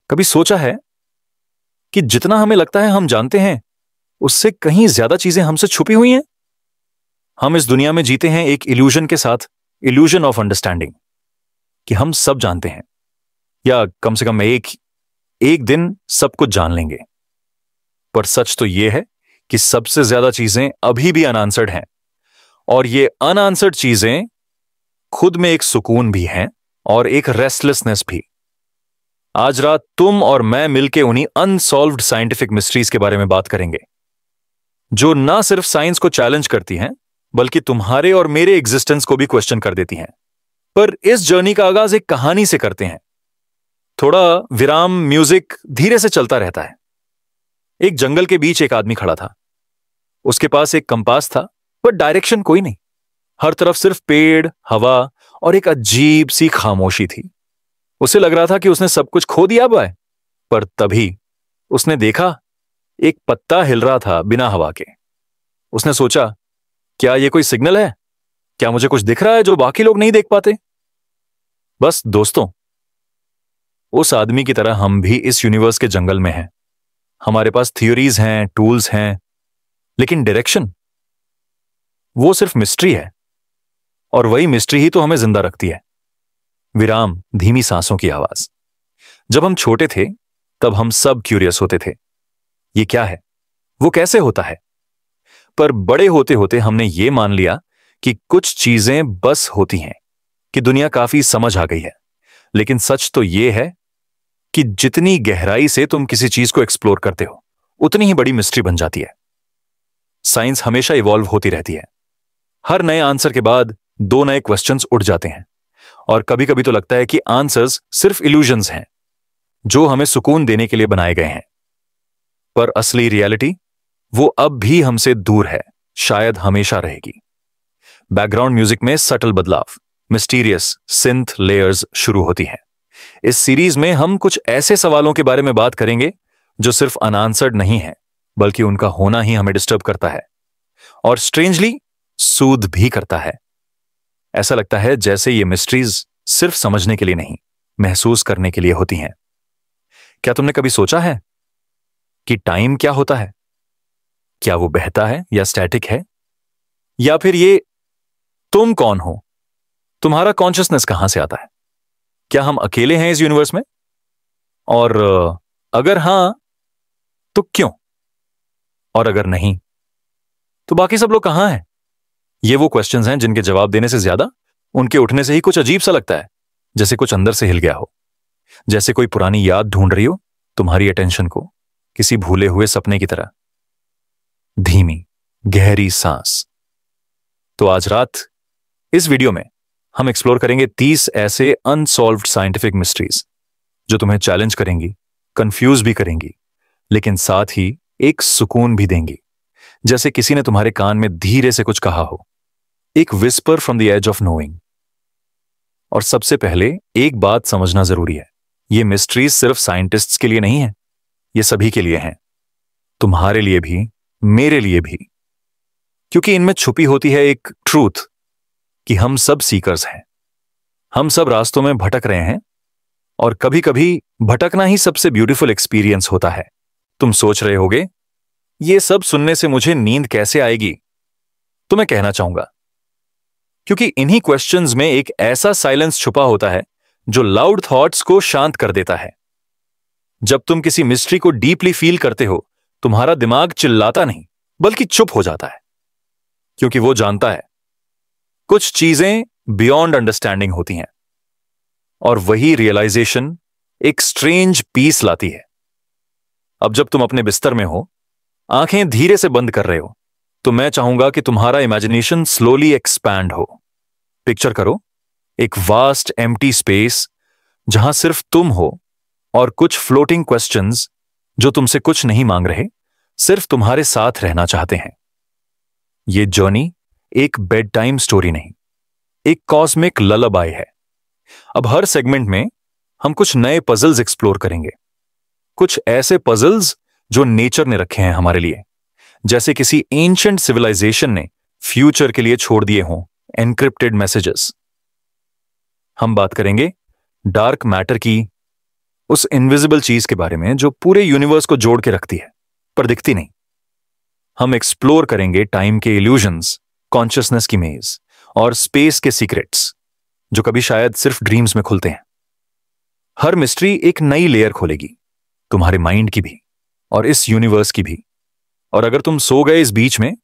कभी सोचा है कि जितना हमें लगता है हम जानते हैं, उससे कहीं ज्यादा चीजें हमसे छुपी हुई हैं? हम इस दुनिया में जीते हैं एक इल्यूजन के साथ, इल्यूजन ऑफ अंडरस्टैंडिंग, कि हम सब जानते हैं, या कम से कम एक एक दिन सब कुछ जान लेंगे। पर सच तो यह है कि सबसे ज्यादा चीजें अभी भी अनआंसर्ड हैं, और ये अनआंसर्ड चीजें खुद में एक सुकून भी हैं और एक रेस्टलेसनेस भी। आज रात तुम और मैं मिलके उन्हीं अनसॉल्व्ड साइंटिफिक मिस्ट्रीज के बारे में बात करेंगे, जो ना सिर्फ साइंस को चैलेंज करती हैं, बल्कि तुम्हारे और मेरे एग्जिस्टेंस को भी क्वेश्चन कर देती हैं। पर इस जर्नी का आगाज एक कहानी से करते हैं। थोड़ा विराम, म्यूजिक धीरे से चलता रहता है। एक जंगल के बीच एक आदमी खड़ा था। उसके पास एक कंपास था, पर डायरेक्शन कोई नहीं। हर तरफ सिर्फ पेड़, हवा और एक अजीब सी खामोशी थी। उसे लग रहा था कि उसने सब कुछ खो दिया है। पर तभी उसने देखा, एक पत्ता हिल रहा था बिना हवा के। उसने सोचा, क्या यह कोई सिग्नल है? क्या मुझे कुछ दिख रहा है जो बाकी लोग नहीं देख पाते? बस दोस्तों, उस आदमी की तरह हम भी इस यूनिवर्स के जंगल में हैं। हमारे पास थियोरीज हैं, टूल्स हैं, लेकिन डायरेक्शन, वो सिर्फ मिस्ट्री है। और वही मिस्ट्री ही तो हमें जिंदा रखती है। विराम, धीमी सांसों की आवाज। जब हम छोटे थे तब हम सब क्यूरियस होते थे, ये क्या है, वो कैसे होता है। पर बड़े होते होते हमने ये मान लिया कि कुछ चीजें बस होती हैं, कि दुनिया काफी समझ आ गई है। लेकिन सच तो यह है कि जितनी गहराई से तुम किसी चीज को एक्सप्लोर करते हो, उतनी ही बड़ी मिस्ट्री बन जाती है। साइंस हमेशा इवॉल्व होती रहती है। हर नए आंसर के बाद दो नए क्वेश्चंस उठ जाते हैं, और कभी कभी तो लगता है कि आंसर्स सिर्फ इल्यूजन्स हैं, जो हमें सुकून देने के लिए बनाए गए हैं। पर असली रियलिटी वो अब भी हमसे दूर है, शायद हमेशा रहेगी। बैकग्राउंड म्यूजिक में सटल बदलाव, मिस्टीरियस सिंथ लेयर्स शुरू होती हैं। इस सीरीज में हम कुछ ऐसे सवालों के बारे में बात करेंगे जो सिर्फ अनआंसर्ड नहीं है, बल्कि उनका होना ही हमें डिस्टर्ब करता है, और स्ट्रेंजली सूद भी करता है। ऐसा लगता है जैसे ये मिस्ट्रीज सिर्फ समझने के लिए नहीं, महसूस करने के लिए होती हैं। क्या तुमने कभी सोचा है कि टाइम क्या होता है? क्या वो बहता है या स्टैटिक है? या फिर ये तुम कौन हो? तुम्हारा कॉन्शियसनेस कहां से आता है? क्या हम अकेले हैं इस यूनिवर्स में? और अगर हां, तो क्यों? और अगर नहीं, तो बाकी सब लोग कहां हैं? ये वो क्वेश्चंस हैं जिनके जवाब देने से ज्यादा उनके उठने से ही कुछ अजीब सा लगता है, जैसे कुछ अंदर से हिल गया हो, जैसे कोई पुरानी याद ढूंढ रही हो तुम्हारी अटेंशन को, किसी भूले हुए सपने की तरह। धीमी गहरी सांस। तो आज रात इस वीडियो में हम एक्सप्लोर करेंगे 30 ऐसे अनसॉल्व्ड साइंटिफिक मिस्ट्रीज जो तुम्हें चैलेंज करेंगी, कंफ्यूज भी करेंगी, लेकिन साथ ही एक सुकून भी देंगी, जैसे किसी ने तुम्हारे कान में धीरे से कुछ कहा हो, एक whisper from the edge of knowing. और सबसे पहले एक बात समझना जरूरी है, ये मिस्ट्रीज सिर्फ साइंटिस्ट्स के लिए नहीं है, ये सभी के लिए हैं, तुम्हारे लिए भी, मेरे लिए भी। क्योंकि इनमें छुपी होती है एक ट्रूथ कि हम सब सीकर्स हैं, हम सब रास्तों में भटक रहे हैं, और कभी कभी भटकना ही सबसे ब्यूटीफुल एक्सपीरियंस होता है। तुम सोच रहे होगे, ये सब सुनने से मुझे नींद कैसे आएगी? तो मैं कहना चाहूंगा, क्योंकि इन्हीं क्वेश्चंस में एक ऐसा साइलेंस छुपा होता है जो लाउड थॉट्स को शांत कर देता है। जब तुम किसी मिस्ट्री को डीपली फील करते हो, तुम्हारा दिमाग चिल्लाता नहीं, बल्कि चुप हो जाता है, क्योंकि वो जानता है कुछ चीजें बियॉन्ड अंडरस्टैंडिंग होती हैं। और वही रियलाइजेशन एक स्ट्रेंज पीस लाती है। अब जब तुम अपने बिस्तर में हो, आंखें धीरे से बंद कर रहे हो, तो मैं चाहूंगा कि तुम्हारा इमेजिनेशन स्लोली एक्सपैंड हो। पिक्चर करो एक वास्ट एम्प्टी स्पेस जहां सिर्फ तुम हो और कुछ फ्लोटिंग क्वेश्चंस जो तुमसे कुछ नहीं मांग रहे, सिर्फ तुम्हारे साथ रहना चाहते हैं। ये जर्नी एक बेड टाइम स्टोरी नहीं, एक कॉस्मिक ललबाई है। अब हर सेगमेंट में हम कुछ नए पजल्स एक्सप्लोर करेंगे, कुछ ऐसे पजल्स जो नेचर ने रखे हैं हमारे लिए, जैसे किसी एंशिएंट सिविलाइजेशन ने फ्यूचर के लिए छोड़ दिए हों एनक्रिप्टेड मैसेजेस। हम बात करेंगे डार्क मैटर की, उस इनविजिबल चीज के बारे में जो पूरे यूनिवर्स को जोड़ के रखती है पर दिखती नहीं। हम एक्सप्लोर करेंगे टाइम के इल्यूजन्स, कॉन्शियसनेस की मेज और स्पेस के सीक्रेट्स जो कभी शायद सिर्फ ड्रीम्स में खुलते हैं। हर मिस्ट्री एक नई लेयर खोलेगी, तुम्हारे माइंड की भी और इस यूनिवर्स की भी। और अगर तुम सो गए इस बीच में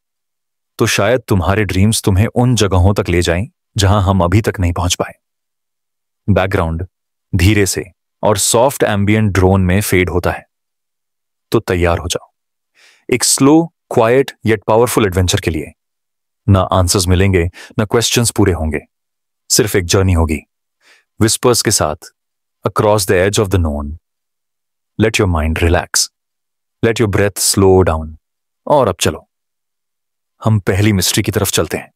तो शायद तुम्हारे ड्रीम्स तुम्हें उन जगहों तक ले जाएं जहां हम अभी तक नहीं पहुंच पाए। बैकग्राउंड धीरे से और सॉफ्ट एम्बियंट ड्रोन में फेड होता है। तो तैयार हो जाओ एक slow, quite yet powerful adventure के लिए। ना आंसर्स मिलेंगे, ना क्वेश्चंस पूरे होंगे, सिर्फ एक जर्नी होगी विस्पर्स के साथ across the edge of the known. Let your mind relax, let your breath slow down. और अब चलो हम पहली मिस्ट्री की तरफ चलते हैं।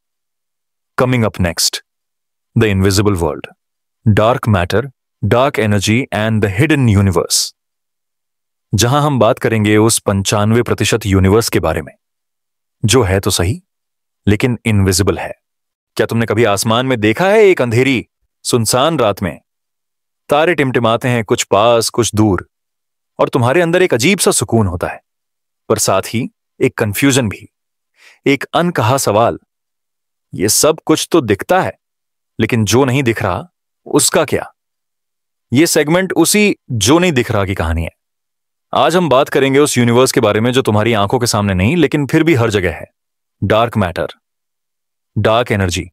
Coming up next, the invisible world, dark matter, dark energy and the hidden universe. जहां हम बात करेंगे उस 95% यूनिवर्स के बारे में जो है तो सही लेकिन इनविजिबल है। क्या तुमने कभी आसमान में देखा है एक अंधेरी सुनसान रात में तारे टिमटिमाते हैं, कुछ पास कुछ दूर, और तुम्हारे अंदर एक अजीब सा सुकून होता है, पर साथ ही एक कंफ्यूजन भी, एक अनकहा सवाल। ये सब कुछ तो दिखता है लेकिन जो नहीं दिख रहा उसका क्या? ये सेगमेंट उसी जो नहीं दिख रहा की कहानी है। आज हम बात करेंगे उस यूनिवर्स के बारे में जो तुम्हारी आंखों के सामने नहीं लेकिन फिर भी हर जगह है। डार्क मैटर, डार्क एनर्जी,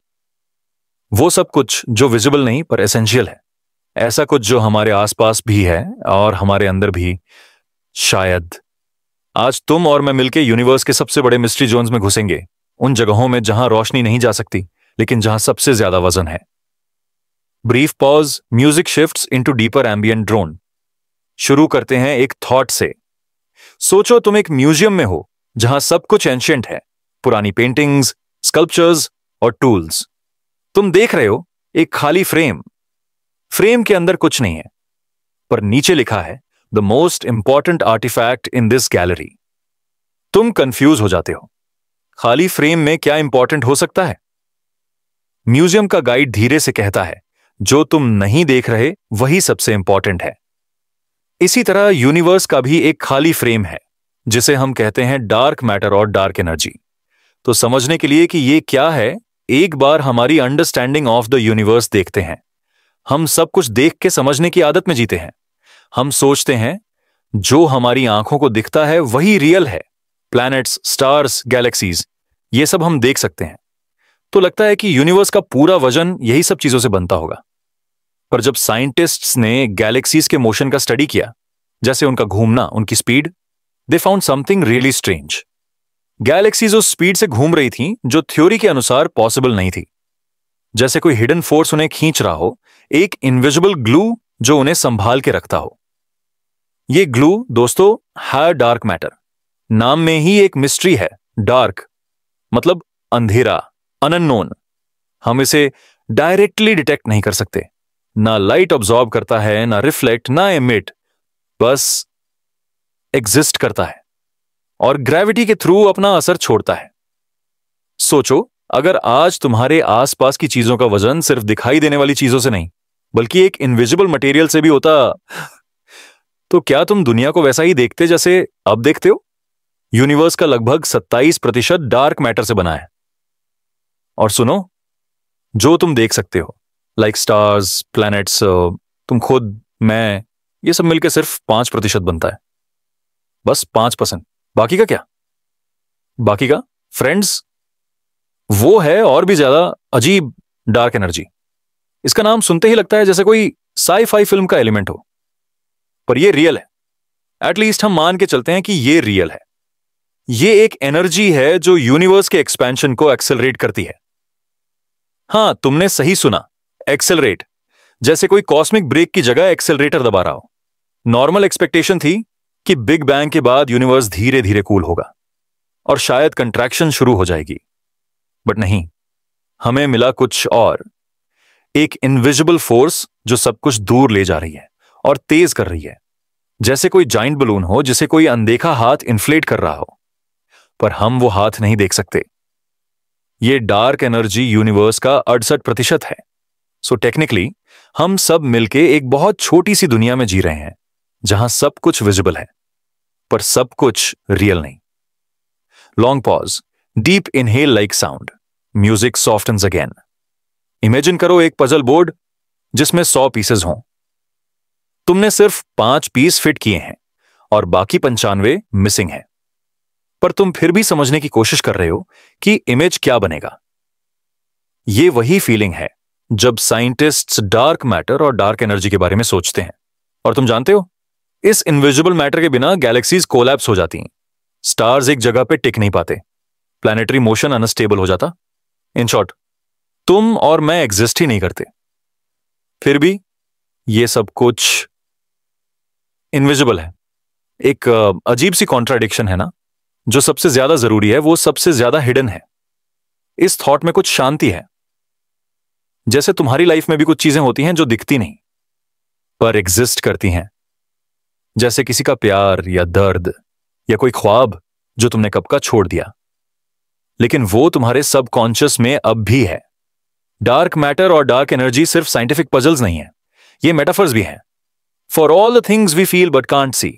वो सब कुछ जो विजिबल नहीं पर एसेंशियल है। ऐसा कुछ जो हमारे आसपास भी है और हमारे अंदर भी। शायद आज तुम और मैं मिलकर यूनिवर्स के सबसे बड़े मिस्ट्री जोन्स में घुसेंगे, उन जगहों में जहां रोशनी नहीं जा सकती लेकिन जहां सबसे ज्यादा वजन है। Brief pause, music shifts into deeper ambient drone. शुरू करते हैं एक थॉट से। सोचो तुम एक म्यूजियम में हो जहां सब कुछ एंशिएंट है, पुरानी पेंटिंग्स, स्कल्पचर्स और टूल्स। तुम देख रहे हो एक खाली फ्रेम, फ्रेम के अंदर कुछ नहीं है पर नीचे लिखा है the most important artifact in this gallery. तुम कंफ्यूज हो जाते हो, खाली फ्रेम में क्या इंपॉर्टेंट हो सकता है? म्यूजियम का गाइड धीरे से कहता है जो तुम नहीं देख रहे वही सबसे इंपॉर्टेंट है। इसी तरह यूनिवर्स का भी एक खाली फ्रेम है जिसे हम कहते हैं डार्क मैटर और डार्क एनर्जी। तो समझने के लिए कि ये क्या है, एक बार हमारी अंडरस्टैंडिंग ऑफ द यूनिवर्स देखते हैं। हम सब कुछ देख के समझने की आदत में जीते हैं। हम सोचते हैं जो हमारी आंखों को दिखता है वही रियल है। प्लैनेट्स, स्टार्स, गैलेक्सीज, ये सब हम देख सकते हैं। तो लगता है कि यूनिवर्स का पूरा वजन यही सब चीजों से बनता होगा। पर जब साइंटिस्ट्स ने गैलेक्सीज के मोशन का स्टडी किया, जैसे उनका घूमना, उनकी speed, they found something really strange. Galaxies उस स्पीड से घूम रही थीं जो थ्योरी के अनुसार पॉसिबल नहीं थी। जैसे कोई हिडन फोर्स उन्हें खींच रहा हो, एक इनविजिबल ग्लू जो उन्हें संभाल के रखता हो। ये ग्लू दोस्तों है डार्क मैटर। नाम में ही एक मिस्ट्री है। डार्क मतलब अंधेरा, अननोन। हम इसे डायरेक्टली डिटेक्ट नहीं कर सकते। ना लाइट ऑब्जॉर्ब करता है, ना रिफ्लेक्ट, ना एमिट, बस एग्जिस्ट करता है और ग्रेविटी के थ्रू अपना असर छोड़ता है। सोचो अगर आज तुम्हारे आसपास की चीजों का वजन सिर्फ दिखाई देने वाली चीजों से नहीं बल्कि एक इनविजिबल मटेरियल से भी होता, तो क्या तुम दुनिया को वैसा ही देखते जैसे अब देखते हो? यूनिवर्स का लगभग 27% डार्क मैटर से बना है। और सुनो, जो तुम देख सकते हो लाइक स्टार्स, प्लैनेट्स, तुम खुद, मैं, ये सब मिलकर सिर्फ 5% बनता है। बस 5%। बाकी का क्या? बाकी का फ्रेंड्स, वो है और भी ज्यादा अजीब डार्क एनर्जी। इसका नाम सुनते ही लगता है जैसे कोई साई-फाई फिल्म का एलिमेंट हो, पर ये रियल है। एटलीस्ट हम मान के चलते हैं कि ये रियल है। ये एक एनर्जी है जो यूनिवर्स के एक्सपेंशन को एक्सेलरेट करती है। हां, तुमने सही सुना, एक्सेलरेट। जैसे कोई कॉस्मिक ब्रेक की जगह एक्सेलरेटर दबा रहा हो। नॉर्मल एक्सपेक्टेशन थी कि बिग बैंग के बाद यूनिवर्स धीरे धीरे कूल होगा और शायद कंट्रैक्शन शुरू हो जाएगी, बट नहीं, हमें मिला कुछ और। एक इनविजिबल फोर्स जो सब कुछ दूर ले जा रही है और तेज कर रही है, जैसे कोई जाइंट बलून हो जिसे कोई अनदेखा हाथ इन्फ्लेट कर रहा हो, पर हम वो हाथ नहीं देख सकते। ये डार्क एनर्जी यूनिवर्स का 68% है। सो टेक्निकली हम सब मिलके एक बहुत छोटी सी दुनिया में जी रहे हैं जहां सब कुछ विजिबल है पर सब कुछ रियल नहीं। Long pause, deep inhale like sound, music softens again. Imagine करो एक पजल बोर्ड जिसमें 100 पीसेस हों। तुमने सिर्फ 5 पीस फिट किए हैं और बाकी 95 मिसिंग हैं, पर तुम फिर भी समझने की कोशिश कर रहे हो कि इमेज क्या बनेगा। यह वही फीलिंग है जब साइंटिस्ट्स डार्क मैटर और डार्क एनर्जी के बारे में सोचते हैं। और तुम जानते हो, इस इनविजिबल मैटर के बिना गैलेक्सीज कोलैप्स हो जाती हैं, स्टार्स एक जगह पे टिक नहीं पाते, प्लैनेटरी मोशन अनस्टेबल हो जाता। इन शॉर्ट, तुम और मैं एग्जिस्ट ही नहीं करते। फिर भी ये सब कुछ इनविजिबल है। एक अजीब सी कॉन्ट्राडिक्शन है ना। जो सबसे ज्यादा जरूरी है वो सबसे ज्यादा हिडन है। इस थॉट में कुछ शांति है। जैसे तुम्हारी लाइफ में भी कुछ चीजें होती हैं जो दिखती नहीं पर एग्जिस्ट करती हैं, जैसे किसी का प्यार या दर्द या कोई ख्वाब जो तुमने कब का छोड़ दिया, लेकिन वो तुम्हारे सबकॉन्शियस में अब भी है। डार्क मैटर और डार्क एनर्जी सिर्फ साइंटिफिक पजल्स नहीं है, ये मेटाफर्स भी हैं। For all the things we feel but can't see.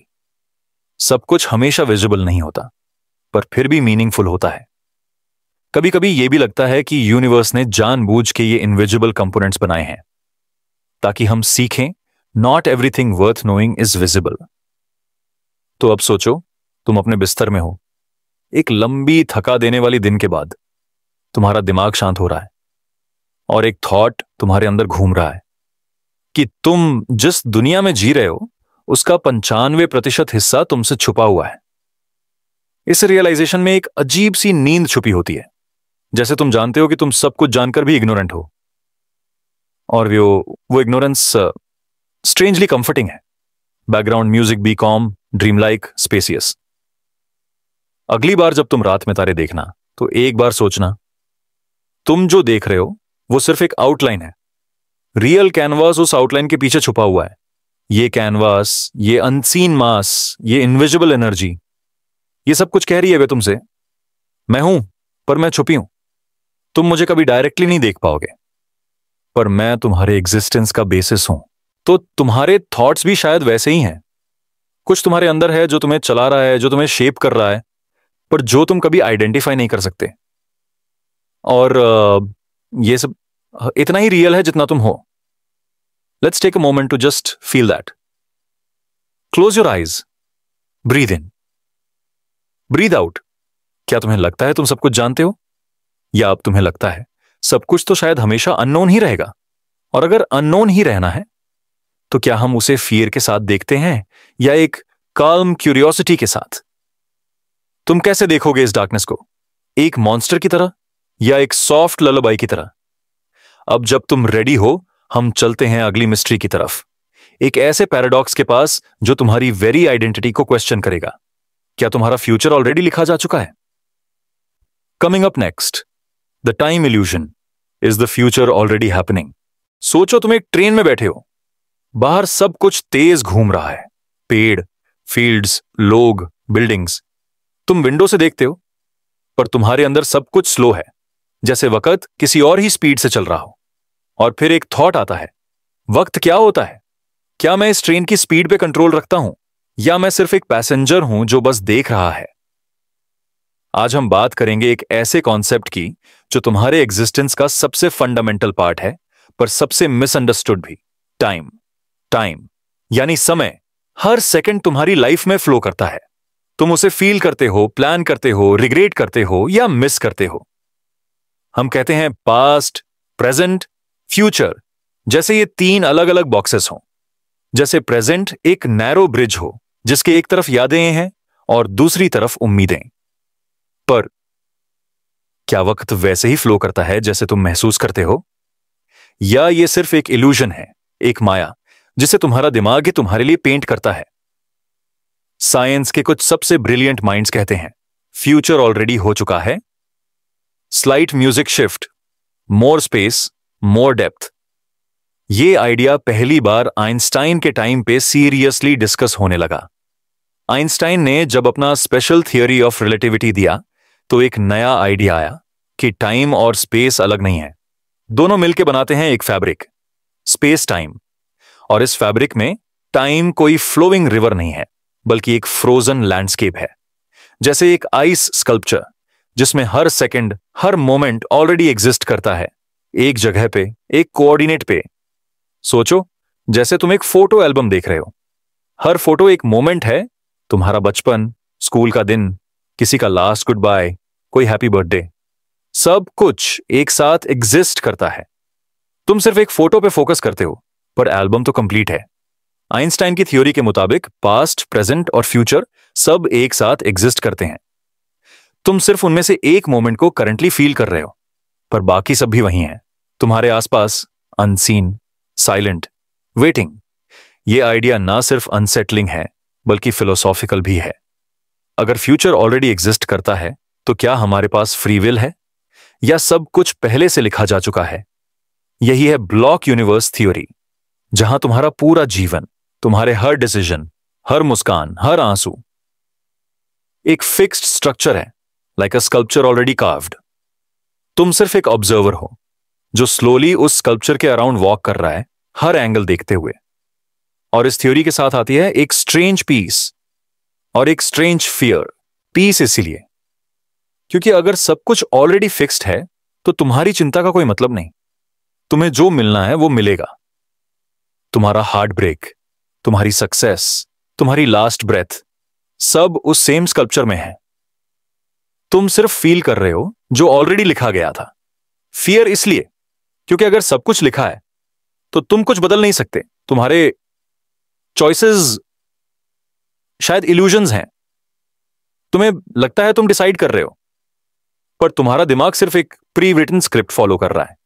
सब कुछ हमेशा विजिबल नहीं होता पर फिर भी मीनिंगफुल होता है। कभी कभी यह भी लगता है कि यूनिवर्स ने जानबूझ के ये इनविजिबल कंपोनेंट्स बनाए हैं ताकि हम सीखें not everything worth knowing is visible. तो अब सोचो, तुम अपने बिस्तर में हो, एक लंबी थका देने वाली दिन के बाद तुम्हारा दिमाग शांत हो रहा है और एक थॉट तुम्हारे अंदर घूम रहा है कि तुम जिस दुनिया में जी रहे हो उसका 95% हिस्सा तुमसे छुपा हुआ है। इस रियलाइजेशन में एक अजीब सी नींद छुपी होती है, जैसे तुम जानते हो कि तुम सब कुछ जानकर भी इग्नोरेंट हो। और वो इग्नोरेंस स्ट्रेंजली कंफर्टिंग है। Background music be calm, dream like, spacious. अगली बार जब तुम रात में तारे देखना तो एक बार सोचना, तुम जो देख रहे हो वो सिर्फ एक आउटलाइन है। रियल कैनवास उस आउटलाइन के पीछे छुपा हुआ है। ये कैनवास, ये अनसीन मास, ये इनविजिबल एनर्जी, ये सब कुछ कह रही है वे तुमसे, मैं हूं पर मैं छुपी हूं। तुम मुझे कभी डायरेक्टली नहीं देख पाओगे पर मैं तुम्हारे एग्जिस्टेंस का बेसिस हूं। तो तुम्हारे थॉट्स भी शायद वैसे ही हैं। कुछ तुम्हारे अंदर है जो तुम्हें चला रहा है, जो तुम्हें शेप कर रहा है, पर जो तुम कभी आइडेंटिफाई नहीं कर सकते। और ये सब इतना ही रियल है जितना तुम हो। Let's take a moment to just feel that. Close your eyes, breathe in, breathe out. क्या तुम्हें लगता है तुम सब कुछ जानते हो? या अब तुम्हें लगता है सब कुछ तो शायद हमेशा अननोन ही रहेगा? और अगर अननोन ही रहना है तो क्या हम उसे फियर के साथ देखते हैं या एक काल्म क्यूरियोसिटी के साथ? तुम कैसे देखोगे इस डार्कनेस को? एक मॉन्स्टर की तरह या एक सॉफ्ट ललबाई की तरह? अब जब तुम रेडी हो, हम चलते हैं अगली मिस्ट्री की तरफ, एक ऐसे पैराडॉक्स के पास जो तुम्हारी वेरी आइडेंटिटी को क्वेश्चन करेगा। क्या तुम्हारा फ्यूचर ऑलरेडी लिखा जा चुका है? Coming up next, the time illusion, is the future already happening. सोचो तुम एक ट्रेन में बैठे हो, बाहर सब कुछ तेज घूम रहा है, पेड़, फील्ड्स, लोग, बिल्डिंग्स। तुम विंडो से देखते हो पर तुम्हारे अंदर सब कुछ स्लो है, जैसे वक्त किसी और ही स्पीड से चल रहा हो। और फिर एक थॉट आता है, वक्त क्या होता है? क्या मैं इस ट्रेन की स्पीड पे कंट्रोल रखता हूं या मैं सिर्फ एक पैसेंजर हूं जो बस देख रहा है? आज हम बात करेंगे एक ऐसे कॉन्सेप्ट की जो तुम्हारे एग्जिस्टेंस का सबसे फंडामेंटल पार्ट है पर सबसे मिसअंडरस्टूड भी। टाइम। टाइम यानी समय। हर सेकंड तुम्हारी लाइफ में फ्लो करता है। तुम उसे फील करते हो, प्लान करते हो, रिग्रेट करते हो या मिस करते हो। हम कहते हैं पास्ट, प्रेजेंट, फ्यूचर, जैसे ये 3 अलग अलग बॉक्सेस हों। जैसे प्रेजेंट एक नैरो ब्रिज हो जिसके एक तरफ यादें हैं और दूसरी तरफ उम्मीदें। पर क्या वक्त वैसे ही फ्लो करता है जैसे तुम महसूस करते हो? या ये सिर्फ एक इल्यूजन है, एक माया जिसे तुम्हारा दिमाग ही तुम्हारे लिए पेंट करता है? साइंस के कुछ सबसे ब्रिलियंट माइंड्स कहते हैं फ्यूचर ऑलरेडी हो चुका है। Slight music shift, more space, मोर डेप्थ। ये आइडिया पहली बार आइंस्टाइन के टाइम पे सीरियसली डिस्कस होने लगा। आइंस्टाइन ने जब अपना स्पेशल थियरी ऑफ रिलेटिविटी दिया तो एक नया आइडिया आया कि टाइम और स्पेस अलग नहीं है, दोनों मिलकर बनाते हैं एक फैब्रिक, स्पेस टाइम। और इस फैब्रिक में टाइम कोई फ्लोइंग रिवर नहीं है, बल्कि एक फ्रोजन लैंडस्केप है, जैसे एक आइस स्कल्पचर जिसमें हर सेकंड, हर मोमेंट ऑलरेडी एग्जिस्ट करता है, एक जगह पे, एक कोऑर्डिनेट पे। सोचो, जैसे तुम एक फोटो एल्बम देख रहे हो। हर फोटो एक मोमेंट है, तुम्हारा बचपन, स्कूल का दिन, किसी का लास्ट गुड बाय, कोई हैप्पी बर्थडे, सब कुछ एक साथ एग्जिस्ट करता है। तुम सिर्फ एक फोटो पे फोकस करते हो, पर एल्बम तो कंप्लीट है। आइंस्टाइन की थ्योरी के मुताबिक पास्ट, प्रेजेंट और फ्यूचर सब एक साथ एग्जिस्ट करते हैं। तुम सिर्फ उनमें से एक मोमेंट को करंटली फील कर रहे हो, पर बाकी सब भी वही हैं, तुम्हारे आसपास, अनसीन, साइलेंट, वेटिंग। ये आइडिया ना सिर्फ अनसेटलिंग है, बल्कि फिलोसॉफिकल भी है। अगर फ्यूचर ऑलरेडी एग्जिस्ट करता है, तो क्या हमारे पास फ्री विल है, या सब कुछ पहले से लिखा जा चुका है? यही है ब्लॉक यूनिवर्स थ्योरी, जहां तुम्हारा पूरा जीवन, तुम्हारे हर डिसीजन, हर मुस्कान, हर आंसू एक फिक्स्ड स्ट्रक्चर है, लाइक अ स्कल्पचर ऑलरेडी कार्व्ड। तुम सिर्फ एक ऑब्जर्वर हो, जो स्लोली उस स्कल्पचर के अराउंड वॉक कर रहा है, हर एंगल देखते हुए। और इस थ्योरी के साथ आती है एक स्ट्रेंज पीस और एक स्ट्रेंज फियर। पीस इसलिए क्योंकि अगर सब कुछ ऑलरेडी फिक्स्ड है, तो तुम्हारी चिंता का कोई मतलब नहीं। तुम्हें जो मिलना है वो मिलेगा। तुम्हारा हार्ट ब्रेक, तुम्हारी सक्सेस, तुम्हारी लास्ट ब्रेथ, सब उस सेम स्कल्पचर में है। तुम सिर्फ फील कर रहे हो जो ऑलरेडी लिखा गया था। फियर इसलिए क्योंकि अगर सब कुछ लिखा है, तो तुम कुछ बदल नहीं सकते। तुम्हारे चॉइसेस शायद इल्यूजन्स हैं। तुम्हें लगता है तुम डिसाइड कर रहे हो, पर तुम्हारा दिमाग सिर्फ एक प्री रिटन स्क्रिप्ट फॉलो कर रहा है।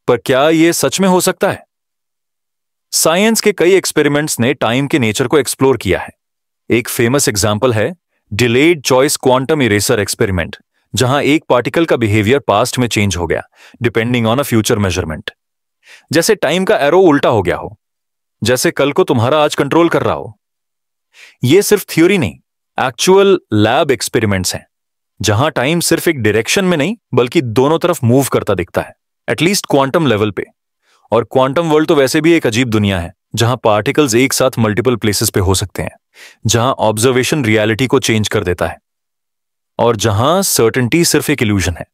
पर क्या यह सच में हो सकता है? साइंस के कई एक्सपेरिमेंट्स ने टाइम के नेचर को एक्सप्लोर किया है। एक फेमस एग्जांपल है delayed choice quantum eraser experiment, जहां एक पार्टिकल का बिहेवियर पास्ट में चेंज हो गया depending on a future measurement. जैसे टाइम का एरो उल्टा हो गया हो, जैसे कल को तुम्हारा आज कंट्रोल कर रहा हो। यह सिर्फ थ्योरी नहीं, एक्चुअल लैब एक्सपेरिमेंट्स हैं, जहां टाइम सिर्फ एक डायरेक्शन में नहीं, बल्कि दोनों तरफ मूव करता दिखता है, एटलीस्ट क्वांटम लेवल पे। और क्वांटम वर्ल्ड तो वैसे भी एक अजीब दुनिया है, जहां पार्टिकल्स एक साथ मल्टीपल प्लेसेस पे हो सकते हैं, जहां ऑब्जर्वेशन रियलिटी को चेंज कर देता है, और जहां सर्टेनिटी सिर्फ एक इल्यूजन है।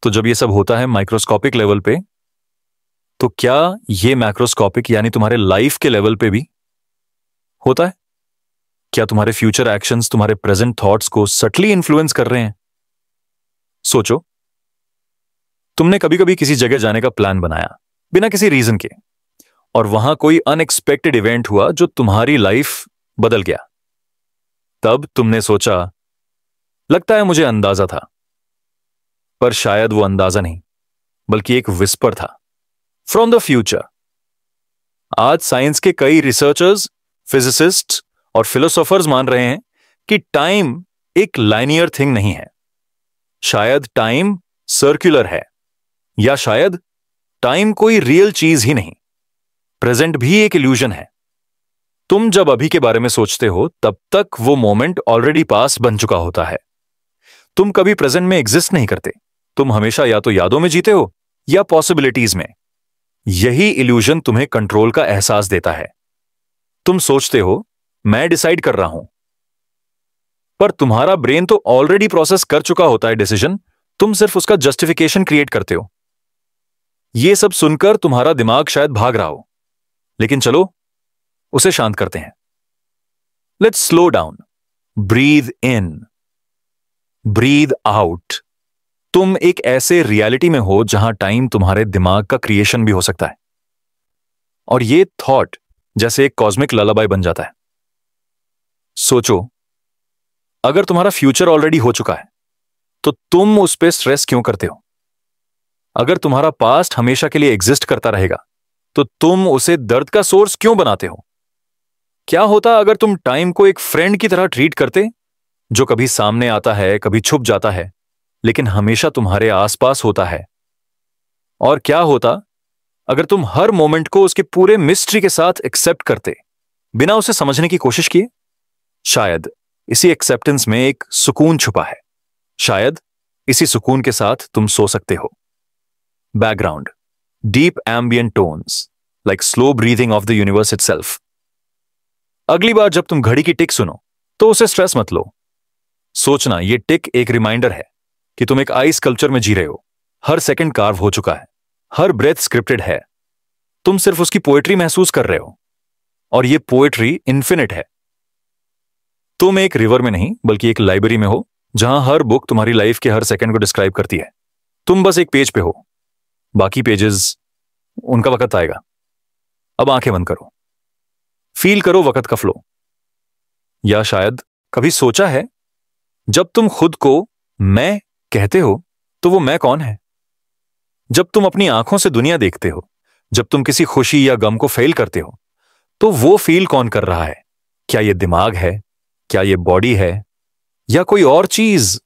तो जब ये सब होता है माइक्रोस्कोपिक लेवल पे, तो क्या ये मैक्रोस्कोपिक यानी तुम्हारे लाइफ के लेवल पे भी होता है? क्या तुम्हारे फ्यूचर एक्शंस तुम्हारे प्रेजेंट थॉट्स को सटली इन्फ्लुएंस कर रहे हैं? सोचो, तुमने कभी कभी किसी जगह जाने का प्लान बनाया बिना किसी रीजन के, और वहां कोई अनएक्सपेक्टेड इवेंट हुआ जो तुम्हारी लाइफ बदल गया। तब तुमने सोचा, लगता है मुझे अंदाजा था। पर शायद वो अंदाजा नहीं, बल्कि एक विस्पर था फ्रॉम द फ्यूचर। आज साइंस के कई रिसर्चर्स, फिजिसिस्ट्स और फिलोसोफर्स मान रहे हैं कि टाइम एक लाइनियर थिंग नहीं है। शायद टाइम सर्कुलर है, या शायद टाइम कोई रियल चीज ही नहीं, प्रेजेंट भी एक इल्यूजन है। तुम जब अभी के बारे में सोचते हो, तब तक वो मोमेंट ऑलरेडी पास बन चुका होता है। तुम कभी प्रेजेंट में एग्जिस्ट नहीं करते। तुम हमेशा या तो यादों में जीते हो या पॉसिबिलिटीज में। यही इल्यूजन तुम्हें कंट्रोल का एहसास देता है। तुम सोचते हो, मैं डिसाइड कर रहा हूं, पर तुम्हारा ब्रेन तो ऑलरेडी प्रोसेस कर चुका होता है डिसीजन। तुम सिर्फ उसका जस्टिफिकेशन क्रिएट करते हो। यह सब सुनकर तुम्हारा दिमाग शायद भाग रहा हो, लेकिन चलो उसे शांत करते हैं। Let's slow down, breathe in, breathe out. तुम एक ऐसे रियलिटी में हो जहां टाइम तुम्हारे दिमाग का क्रिएशन भी हो सकता है, और ये थॉट जैसे एक कॉस्मिक ललाबाई बन जाता है। सोचो, अगर तुम्हारा फ्यूचर ऑलरेडी हो चुका है, तो तुम उस पर स्ट्रेस क्यों करते हो? अगर तुम्हारा पास्ट हमेशा के लिए एग्जिस्ट करता रहेगा, तो तुम उसे दर्द का सोर्स क्यों बनाते हो? क्या होता अगर तुम टाइम को एक फ्रेंड की तरह ट्रीट करते, जो कभी सामने आता है, कभी छुप जाता है, लेकिन हमेशा तुम्हारे आसपास होता है? और क्या होता अगर तुम हर मोमेंट को उसके पूरे मिस्ट्री के साथ एक्सेप्ट करते, बिना उसे समझने की कोशिश किए? शायद इसी एक्सेप्टेंस में एक सुकून छुपा है। शायद इसी सुकून के साथ तुम सो सकते हो। Background, deep ambient tones, like slow breathing of the universe itself. अगली बार जब तुम घड़ी की टिक सुनो तो उसे स्ट्रेस मत लो। सोचना ये टिक एक रिमाइंडर है कि तुम एक आइस स्कल्पचर में जी रहे हो। हर सेकंड कार्व हो चुका है, हर ब्रेथ स्क्रिप्टेड है, तुम सिर्फ उसकी पोएट्री महसूस कर रहे हो, और ये पोएट्री इन्फिनिट है। तुम एक रिवर में नहीं बल्कि एक लाइब्रेरी में हो, जहां हर बुक तुम्हारी लाइफ के हर सेकंड को डिस्क्राइब करती है। तुम बस एक पेज पे हो, बाकी पेजेस उनका वक्त आएगा। अब आंखें बंद करो, फील करो वक्त का फ्लो। या शायद कभी सोचा है, जब तुम खुद को मैं कहते हो तो वो मैं कौन है? जब तुम अपनी आंखों से दुनिया देखते हो, जब तुम किसी खुशी या गम को फेल करते हो, तो वो फील कौन कर रहा है? क्या ये दिमाग है, क्या ये बॉडी है, या कोई और चीज?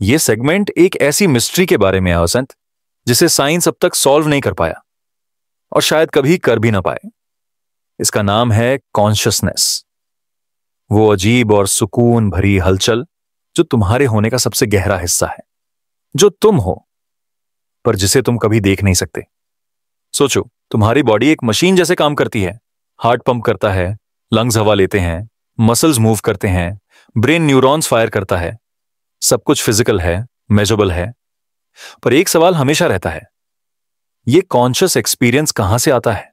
ये सेगमेंट एक ऐसी मिस्ट्री के बारे में है वसंत, जिसे साइंस अब तक सॉल्व नहीं कर पाया और शायद कभी कर भी ना पाए। इसका नाम है कॉन्शियसनेस। वो अजीब और सुकून भरी हलचल जो तुम्हारे होने का सबसे गहरा हिस्सा है, जो तुम हो पर जिसे तुम कभी देख नहीं सकते। सोचो, तुम्हारी बॉडी एक मशीन जैसे काम करती है। हार्ट पंप करता है, लंग्स हवा लेते हैं, मसल्स मूव करते हैं, ब्रेन न्यूरॉन्स फायर करता है। सब कुछ फिजिकल है, मेजरेबल है। पर एक सवाल हमेशा रहता है, ये कॉन्शियस एक्सपीरियंस कहां से आता है?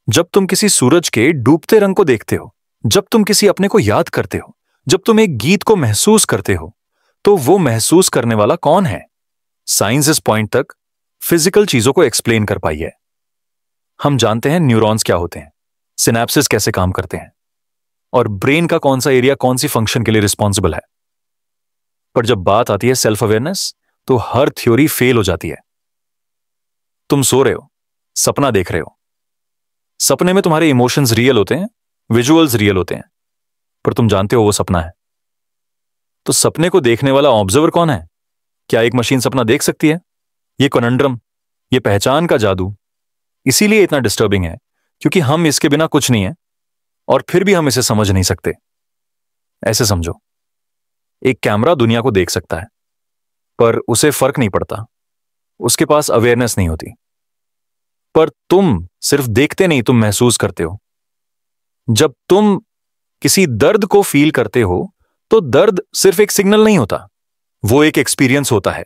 जब तुम किसी सूरज के डूबते रंग को देखते हो, जब तुम किसी अपने को याद करते हो, जब तुम एक गीत को महसूस करते हो, तो वो महसूस करने वाला कौन है? साइंस इस पॉइंट तक फिजिकल चीजों को एक्सप्लेन कर पाई है। हम जानते हैं न्यूरॉन्स क्या होते हैं, सिनेप्सिस कैसे काम करते हैं, और ब्रेन का कौन सा एरिया कौन सी फंक्शन के लिए रिस्पॉन्सिबल है। पर जब बात आती है सेल्फ अवेयरनेस, तो हर थ्योरी फेल हो जाती है। तुम सो रहे हो, सपना देख रहे हो। सपने में तुम्हारे इमोशंस रियल होते हैं, विजुअल्स रियल होते हैं, पर तुम जानते हो वो सपना है। तो सपने को देखने वाला ऑब्जर्वर कौन है? क्या एक मशीन सपना देख सकती है? ये कॉनंड्रम, ये पहचान का जादू इसीलिए इतना डिस्टर्बिंग है, क्योंकि हम इसके बिना कुछ नहीं है और फिर भी हम इसे समझ नहीं सकते। ऐसे समझो, एक कैमरा दुनिया को देख सकता है, पर उसे फर्क नहीं पड़ता, उसके पास अवेयरनेस नहीं होती। पर तुम सिर्फ देखते नहीं, तुम महसूस करते हो। जब तुम किसी दर्द को फील करते हो, तो दर्द सिर्फ एक सिग्नल नहीं होता, वो एक एक्सपीरियंस होता है,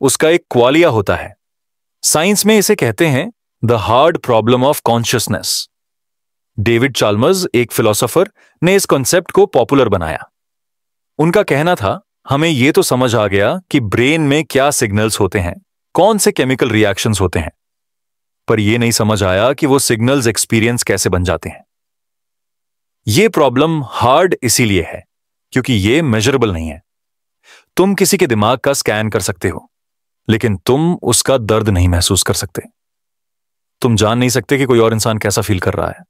उसका एक क्वालिया होता है। साइंस में इसे कहते हैं the hard problem of consciousness. David Chalmers, एक फिलोसोफर, ने इस कॉन्सेप्ट को पॉपुलर बनाया। उनका कहना था, हमें यह तो समझ आ गया कि ब्रेन में क्या सिग्नल्स होते हैं, कौन से केमिकल रिएक्शंस होते हैं, पर यह नहीं समझ आया कि वो सिग्नल्स एक्सपीरियंस कैसे बन जाते हैं। यह प्रॉब्लम हार्ड इसीलिए है क्योंकि यह मेजरेबल नहीं है। तुम किसी के दिमाग का स्कैन कर सकते हो, लेकिन तुम उसका दर्द नहीं महसूस कर सकते। तुम जान नहीं सकते कि कोई और इंसान कैसा फील कर रहा है।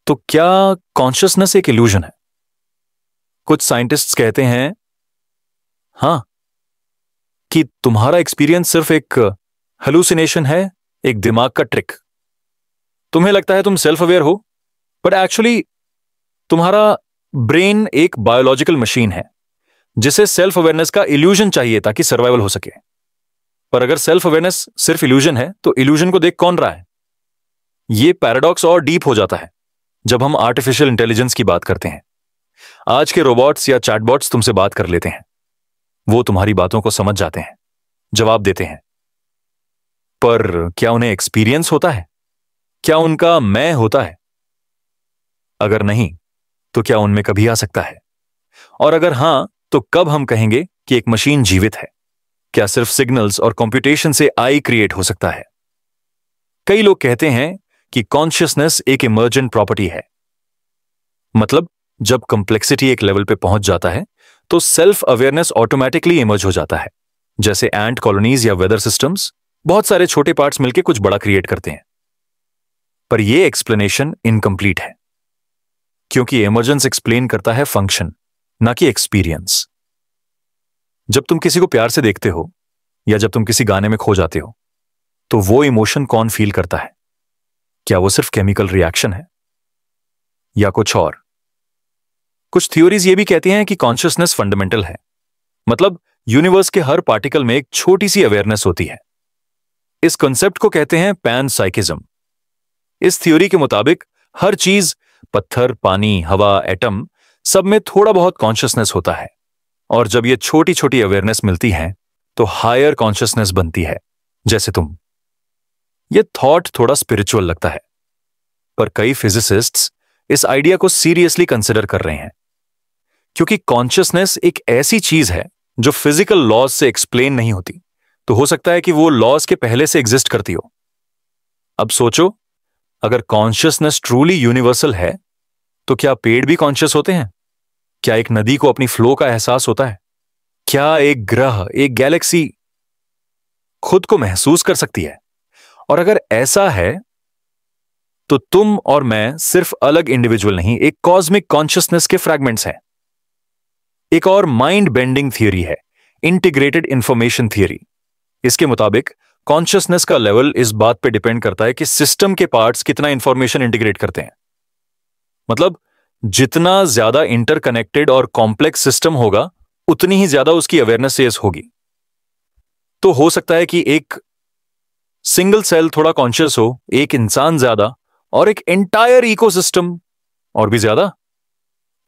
तो क्या कॉन्शियसनेस एक इल्यूजन है? कुछ साइंटिस्ट्स कहते हैं हां, कि तुम्हारा एक्सपीरियंस सिर्फ एक हेलुसिनेशन है, एक दिमाग का ट्रिक। तुम्हें लगता है तुम सेल्फ अवेयर हो, बट एक्चुअली तुम्हारा ब्रेन एक बायोलॉजिकल मशीन है जिसे सेल्फ अवेयरनेस का इल्यूजन चाहिए ताकि सर्वाइवल हो सके। पर अगर सेल्फ अवेयरनेस सिर्फ इल्यूजन है, तो इल्यूजन को देख कौन रहा है? यह पैराडॉक्स और डीप हो जाता है जब हम आर्टिफिशियल इंटेलिजेंस की बात करते हैं। आज के रोबोट्स या चैटबॉट्स तुमसे बात कर लेते हैं, वो तुम्हारी बातों को समझ जाते हैं, जवाब देते हैं, पर क्या उन्हें एक्सपीरियंस होता है? क्या उनका मैं होता है? अगर नहीं, तो क्या उनमें कभी आ सकता है? और अगर हां, तो कब हम कहेंगे कि एक मशीन जीवित है? क्या सिर्फ सिग्नल्स और कंप्यूटेशन से आई क्रिएट हो सकता है? कई लोग कहते हैं कि कॉन्शियसनेस एक इमर्जेंट प्रॉपर्टी है। मतलब जब कंप्लेक्सिटी एक लेवल पे पहुंच जाता है, तो सेल्फ अवेयरनेस ऑटोमेटिकली इमर्ज हो जाता है। जैसे एंट कॉलोनीज या वेदर सिस्टम्स, बहुत सारे छोटे पार्ट्स मिलकर कुछ बड़ा क्रिएट करते हैं। पर यह एक्सप्लेनेशन इनकम्प्लीट है, क्योंकि इमर्जेंस एक्सप्लेन करता है फंक्शन, ना कि एक्सपीरियंस। जब तुम किसी को प्यार से देखते हो या जब तुम किसी गाने में खो जाते हो, तो वो इमोशन कौन फील करता है? क्या वो सिर्फ केमिकल रिएक्शन है या कुछ और? कुछ थ्योरीज ये भी कहती हैं कि कॉन्शियसनेस फंडामेंटल है। मतलब यूनिवर्स के हर पार्टिकल में एक छोटी सी अवेयरनेस होती है। इस कॉन्सेप्ट को कहते हैं पैन साइकिज्म। इस थ्योरी के मुताबिक हर चीज, पत्थर, पानी, हवा, एटम, सब में थोड़ा बहुत कॉन्शियसनेस होता है। और जब ये छोटी छोटी अवेयरनेस मिलती है तो हायर कॉन्शियसनेस बनती है, जैसे तुम। ये थॉट थोड़ा स्पिरिचुअल लगता है, पर कई फिजिसिस्ट्स इस आइडिया को सीरियसली कंसिडर कर रहे हैं, क्योंकि कॉन्शियसनेस एक ऐसी चीज है जो फिजिकल लॉज से एक्सप्लेन नहीं होती। तो हो सकता है कि वो लॉज के पहले से एग्जिस्ट करती हो। अब सोचो, अगर कॉन्शियसनेस ट्रूली यूनिवर्सल है तो क्या पेड़ भी कॉन्शियस होते हैं? क्या एक नदी को अपनी फ्लो का एहसास होता है? क्या एक ग्रह, एक गैलेक्सी खुद को महसूस कर सकती है? और अगर ऐसा है तो तुम और मैं सिर्फ अलग इंडिविजुअल नहीं, एक कॉस्मिक कॉन्शियसनेस के फ्रैगमेंट्स हैं। एक और माइंड बेंडिंग थियरी है, इंटीग्रेटेड इंफॉर्मेशन थियरी। इसके मुताबिक कॉन्शियसनेस का लेवल इस बात पे डिपेंड करता है कि सिस्टम के पार्ट्स कितना इंफॉर्मेशन इंटीग्रेट करते हैं। मतलब जितना ज्यादा इंटरकनेक्टेड और कॉम्प्लेक्स सिस्टम होगा, उतनी ही ज्यादा उसकी अवेयरनेस होगी। तो हो सकता है कि एक सिंगल सेल थोड़ा कॉन्शियस हो, एक इंसान ज्यादा, और एक एंटायर इकोसिस्टम और भी ज्यादा।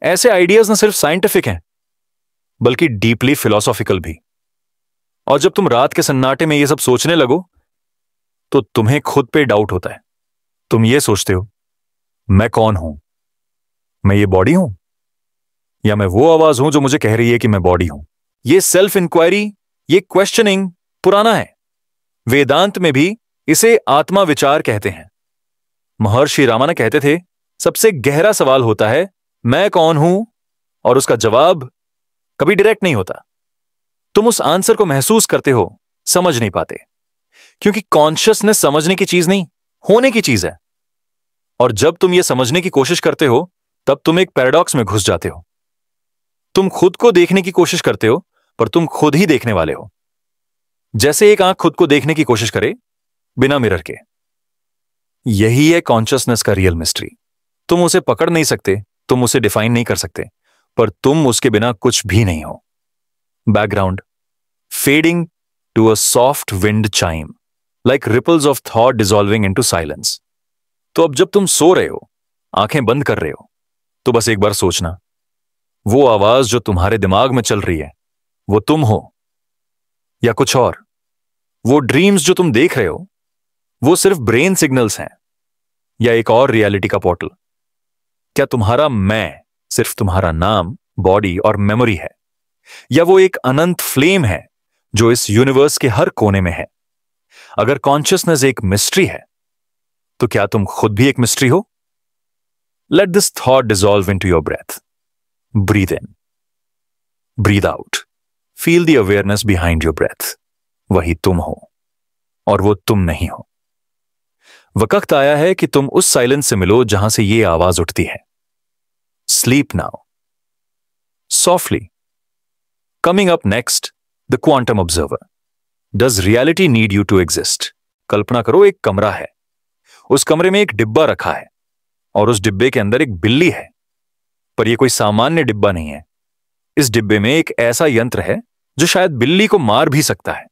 ऐसे आइडियाज न सिर्फ साइंटिफिक हैं बल्कि डीपली फिलोसॉफिकल भी। और जब तुम रात के सन्नाटे में ये सब सोचने लगो तो तुम्हें खुद पे डाउट होता है। तुम ये सोचते हो, मैं कौन हूं? मैं ये बॉडी हूं, या मैं वो आवाज हूं जो मुझे कह रही है कि मैं बॉडी हूं? ये सेल्फ इंक्वायरी, ये क्वेश्चनिंग पुराना है। वेदांत में भी इसे आत्मा विचार कहते हैं। महर्षि रामाना कहते थे, सबसे गहरा सवाल होता है मैं कौन हूं, और उसका जवाब कभी डायरेक्ट नहीं होता। तुम उस आंसर को महसूस करते हो, समझ नहीं पाते, क्योंकि कॉन्शियसनेस समझने की चीज नहीं, होने की चीज है। और जब तुम ये समझने की कोशिश करते हो तब तुम एक पैराडॉक्स में घुस जाते हो। तुम खुद को देखने की कोशिश करते हो, पर तुम खुद ही देखने वाले हो। जैसे एक आंख खुद को देखने की कोशिश करे बिना मिरर के। यही है कॉन्शियसनेस का रियल मिस्ट्री। तुम उसे पकड़ नहीं सकते, तुम उसे डिफाइन नहीं कर सकते, पर तुम उसके बिना कुछ भी नहीं हो। Background fading to a soft wind chime, like ripples of thought dissolving into silence. तो अब जब तुम सो रहे हो, आंखें बंद कर रहे हो, तो बस एक बार सोचना, वो आवाज जो तुम्हारे दिमाग में चल रही है वो तुम हो या कुछ और? वो ड्रीम्स जो तुम देख रहे हो वो सिर्फ ब्रेन सिग्नल्स हैं या एक और रियलिटी का पोर्टल? क्या तुम्हारा मैं सिर्फ तुम्हारा नाम, बॉडी और मेमोरी है, या वो एक अनंत फ्लेम है जो इस यूनिवर्स के हर कोने में है? अगर कॉन्शियसनेस एक मिस्ट्री है तो क्या तुम खुद भी एक मिस्ट्री हो? Let this thought dissolve into your breath. Breathe in, breathe out, feel the awareness behind your breath. वही तुम हो और वो तुम नहीं हो। वक्त आया है कि तुम उस साइलेंस से मिलो जहां से ये आवाज उठती है। Sleep now softly. Coming up next, the quantum observer. Does reality need you to exist? कल्पना करो, एक कमरा है, उस कमरे में एक डिब्बा रखा है और उस डिब्बे के अंदर एक बिल्ली है। पर यह कोई सामान्य डिब्बा नहीं है। इस डिब्बे में एक ऐसा यंत्र है जो शायद बिल्ली को मार भी सकता है,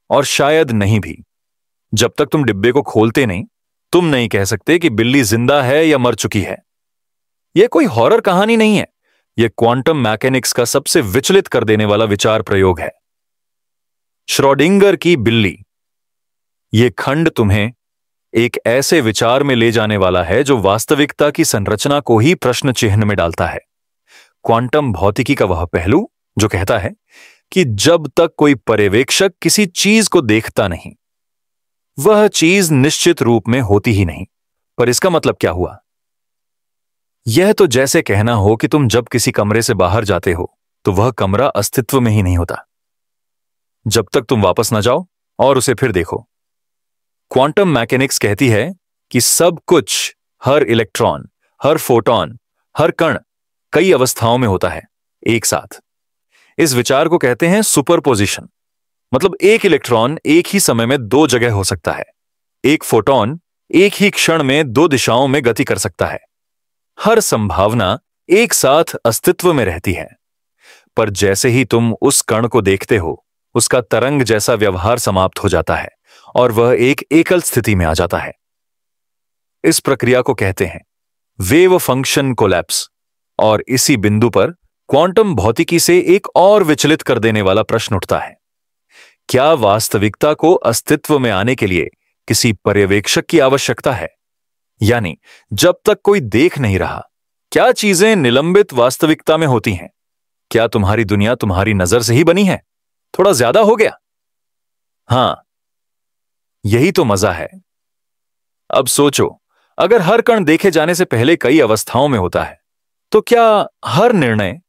और शायद नहीं भी। जब तक तुम डिब्बे को खोलते नहीं, तुम नहीं कह सकते कि बिल्ली जिंदा है या मर चुकी है। यह कोई हॉरर कहानी नहीं है, यह क्वांटम मैकेनिक्स का सबसे विचलित कर देने वाला विचार प्रयोग है। श्रोडिंगर की बिल्ली। यह खंड तुम्हें एक ऐसे विचार में ले जाने वाला है जो वास्तविकता की संरचना को ही प्रश्न चिन्ह में डालता है। क्वांटम भौतिकी का वह पहलू जो कहता है कि जब तक कोई पर्यवेक्षक किसी चीज को देखता नहीं, वह चीज निश्चित रूप में होती ही नहीं। पर इसका मतलब क्या हुआ? यह तो जैसे कहना हो कि तुम जब किसी कमरे से बाहर जाते हो तो वह कमरा अस्तित्व में ही नहीं होता जब तक तुम वापस ना जाओ और उसे फिर देखो। क्वांटम मैकेनिक्स कहती है कि सब कुछ, हर इलेक्ट्रॉन, हर फोटॉन, हर कण कई अवस्थाओं में होता है एक साथ। इस विचार को कहते हैं सुपरपोजिशन। मतलब एक इलेक्ट्रॉन एक ही समय में दो जगह हो सकता है। एक फोटॉन एक ही क्षण में दो दिशाओं में गति कर सकता है। हर संभावना एक साथ अस्तित्व में रहती है। पर जैसे ही तुम उस कण को देखते हो, उसका तरंग जैसा व्यवहार समाप्त हो जाता है और वह एक एकल स्थिति में आ जाता है। इस प्रक्रिया को कहते हैं वेव फंक्शन कोलैप्स। और इसी बिंदु पर क्वांटम भौतिकी से एक और विचलित कर देने वाला प्रश्न उठता है। क्या वास्तविकता को अस्तित्व में आने के लिए किसी पर्यवेक्षक की आवश्यकता है? यानी जब तक कोई देख नहीं रहा, क्या चीजें निलंबित वास्तविकता में होती हैं? क्या तुम्हारी दुनिया तुम्हारी नजर से ही बनी है? थोड़ा ज्यादा हो गया? हां, यही तो मजा है। अब सोचो, अगर हर कण देखे जाने से पहले कई अवस्थाओं में होता है, तो क्या हर निर्णय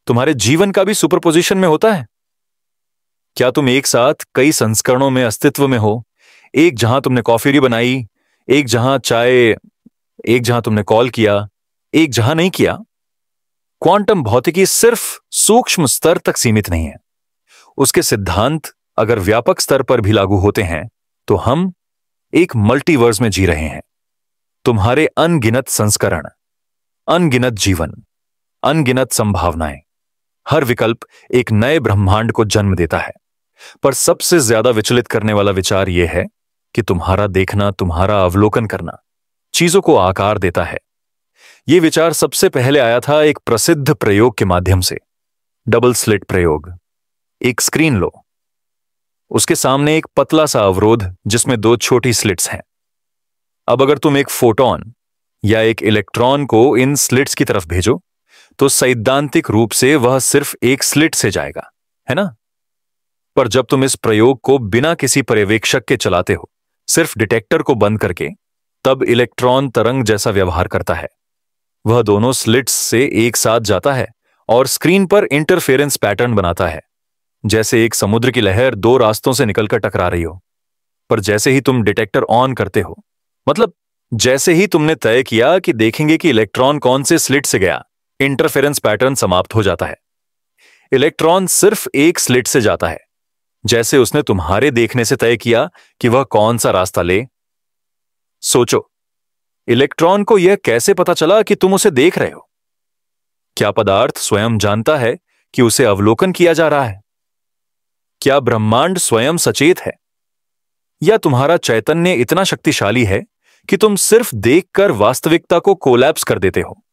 तुम्हारे जीवन का भी सुपरपोजिशन में होता है? क्या तुम एक साथ कई संस्करणों में अस्तित्व में हो? एक जहां तुमने कॉफी बनाई, एक जहां चाय, एक जहां तुमने कॉल किया, एक जहां नहीं किया। क्वांटम भौतिकी सिर्फ सूक्ष्म स्तर तक सीमित नहीं है। उसके सिद्धांत अगर व्यापक स्तर पर भी लागू होते हैं तो हम एक मल्टीवर्स में जी रहे हैं। तुम्हारे अनगिनत संस्करण, अनगिनत जीवन, अनगिनत संभावनाएं, हर विकल्प एक नए ब्रह्मांड को जन्म देता है। पर सबसे ज्यादा विचलित करने वाला विचार यह है कि तुम्हारा देखना, तुम्हारा अवलोकन करना चीजों को आकार देता है। यह विचार सबसे पहले आया था एक प्रसिद्ध प्रयोग के माध्यम से, डबल स्लिट प्रयोग। एक स्क्रीन लो, उसके सामने एक पतला सा अवरोध जिसमें दो छोटी स्लिट्स हैं। अब अगर तुम एक फोटोन या एक इलेक्ट्रॉन को इन स्लिट्स की तरफ भेजो तो सैद्धांतिक रूप से वह सिर्फ एक स्लिट से जाएगा, है ना? पर जब तुम इस प्रयोग को बिना किसी पर्यवेक्षक के चलाते हो, सिर्फ डिटेक्टर को बंद करके, तब इलेक्ट्रॉन तरंग जैसा व्यवहार करता है। वह दोनों स्लिट्स से एक साथ जाता है और स्क्रीन पर इंटरफेरेंस पैटर्न बनाता है, जैसे एक समुद्र की लहर दो रास्तों से निकलकर टकरा रही हो। पर जैसे ही तुम डिटेक्टर ऑन करते हो, मतलब जैसे ही तुमने तय किया कि देखेंगे कि इलेक्ट्रॉन कौन से स्लिट से गया, इंटरफेरेंस पैटर्न समाप्त हो जाता है। इलेक्ट्रॉन सिर्फ एक स्लिट से जाता है, जैसे उसने तुम्हारे देखने से तय किया कि वह कौन सा रास्ता ले। सोचो, इलेक्ट्रॉन को यह कैसे पता चला कि तुम उसे देख रहे हो? क्या पदार्थ स्वयं जानता है कि उसे अवलोकन किया जा रहा है? क्या ब्रह्मांड स्वयं सचेत है? या तुम्हारा चैतन्य इतना शक्तिशाली है कि तुम सिर्फ देखकर वास्तविकता को कोलैप्स कर देते हो?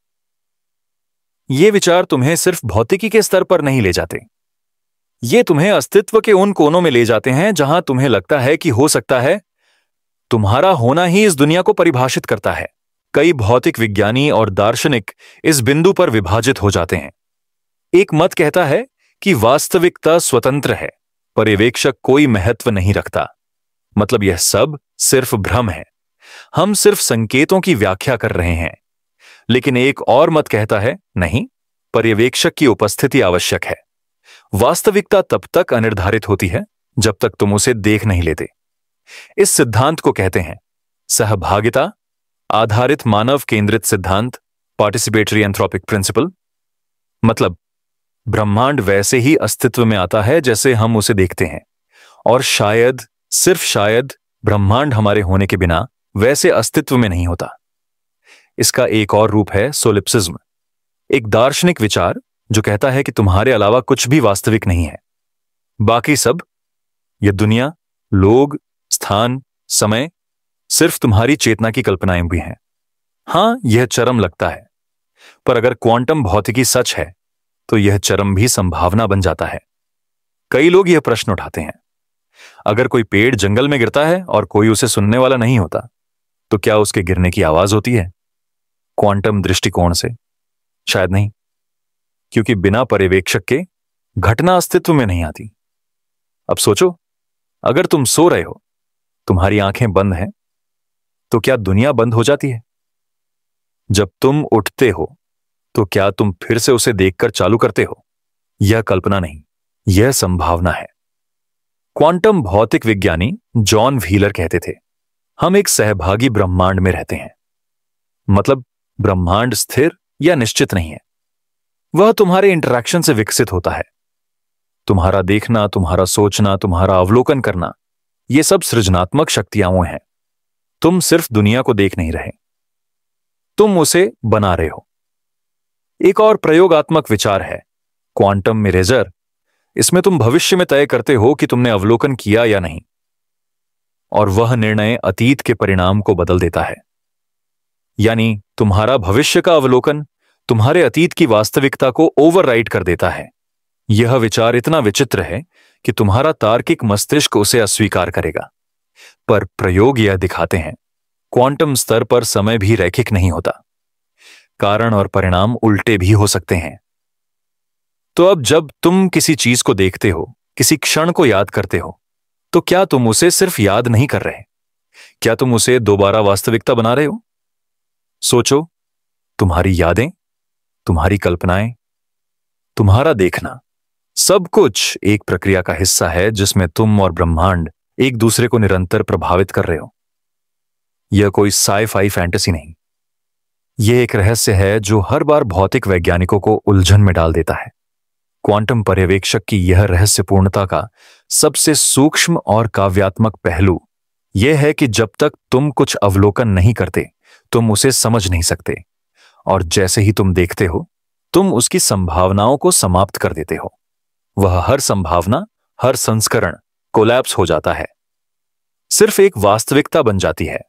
ये विचार तुम्हें सिर्फ भौतिकी के स्तर पर नहीं ले जाते, ये तुम्हें अस्तित्व के उन कोनों में ले जाते हैं जहां तुम्हें लगता है कि हो सकता है तुम्हारा होना ही इस दुनिया को परिभाषित करता है। कई भौतिक विज्ञानी और दार्शनिक इस बिंदु पर विभाजित हो जाते हैं। एक मत कहता है कि वास्तविकता स्वतंत्र है, पर्यवेक्षक कोई महत्व नहीं रखता, मतलब यह सब सिर्फ भ्रम है, हम सिर्फ संकेतों की व्याख्या कर रहे हैं। लेकिन एक और मत कहता है, नहीं, पर्यवेक्षक की उपस्थिति आवश्यक है। वास्तविकता तब तक अनिर्धारित होती है जब तक तुम उसे देख नहीं लेते। इस सिद्धांत को कहते हैं सहभागिता आधारित मानव केंद्रित सिद्धांत, पार्टिसिपेटरी एंथ्रोपिक प्रिंसिपल। मतलब ब्रह्मांड वैसे ही अस्तित्व में आता है जैसे हम उसे देखते हैं, और शायद, सिर्फ शायद, ब्रह्मांड हमारे होने के बिना वैसे अस्तित्व में नहीं होता। इसका एक और रूप है सोलिप्सिज्म, एक दार्शनिक विचार जो कहता है कि तुम्हारे अलावा कुछ भी वास्तविक नहीं है, बाकी सब, यह दुनिया, लोग, स्थान, समय, सिर्फ तुम्हारी चेतना की कल्पनाएं भी हैं। हां, यह चरम लगता है, पर अगर क्वांटम भौतिकी सच है तो यह चरम भी संभावना बन जाता है। कई लोग यह प्रश्न उठाते हैं, अगर कोई पेड़ जंगल में गिरता है और कोई उसे सुनने वाला नहीं होता, तो क्या उसके गिरने की आवाज होती है? क्वांटम दृष्टिकोण से शायद नहीं, क्योंकि बिना पर्यवेक्षक के घटना अस्तित्व में नहीं आती। अब सोचो, अगर तुम सो रहे हो, तुम्हारी आंखें बंद हैं, तो क्या दुनिया बंद हो जाती है? जब तुम उठते हो तो क्या तुम फिर से उसे देखकर चालू करते हो? यह कल्पना नहीं, यह संभावना है। क्वांटम भौतिक विज्ञानी जॉन व्हीलर कहते थे, हम एक सहभागी ब्रह्मांड में रहते हैं। मतलब ब्रह्मांड स्थिर या निश्चित नहीं है, वह तुम्हारे इंटरैक्शन से विकसित होता है। तुम्हारा देखना, तुम्हारा सोचना, तुम्हारा अवलोकन करना, यह सब सृजनात्मक शक्तियां हैं। तुम सिर्फ दुनिया को देख नहीं रहे, तुम उसे बना रहे हो। एक और प्रयोगात्मक विचार है क्वांटम मिरेजर। इसमें तुम भविष्य में तय करते हो कि तुमने अवलोकन किया या नहीं, और वह निर्णय अतीत के परिणाम को बदल देता है। यानी तुम्हारा भविष्य का अवलोकन तुम्हारे अतीत की वास्तविकता को ओवरराइड कर देता है। यह विचार इतना विचित्र है कि तुम्हारा तार्किक मस्तिष्क उसे अस्वीकार करेगा, पर प्रयोग यह दिखाते हैं क्वांटम स्तर पर समय भी रैखिक नहीं होता। कारण और परिणाम उल्टे भी हो सकते हैं। तो अब जब तुम किसी चीज को देखते हो, किसी क्षण को याद करते हो, तो क्या तुम उसे सिर्फ याद नहीं कर रहे? क्या तुम उसे दोबारा वास्तविकता बना रहे हो? सोचो, तुम्हारी यादें, तुम्हारी कल्पनाएं, तुम्हारा देखना, सब कुछ एक प्रक्रिया का हिस्सा है जिसमें तुम और ब्रह्मांड एक दूसरे को निरंतर प्रभावित कर रहे हो। यह कोई साई-फाई फैंटेसी नहीं, यह एक रहस्य है जो हर बार भौतिक वैज्ञानिकों को उलझन में डाल देता है। क्वांटम पर्यवेक्षक की यह रहस्यपूर्णता का सबसे सूक्ष्म और काव्यात्मक पहलू यह है कि जब तक तुम कुछ अवलोकन नहीं करते, तुम उसे समझ नहीं सकते, और जैसे ही तुम देखते हो, तुम उसकी संभावनाओं को समाप्त कर देते हो। वह हर संभावना, हर संस्करण कोलैप्स हो जाता है, सिर्फ एक वास्तविकता बन जाती है।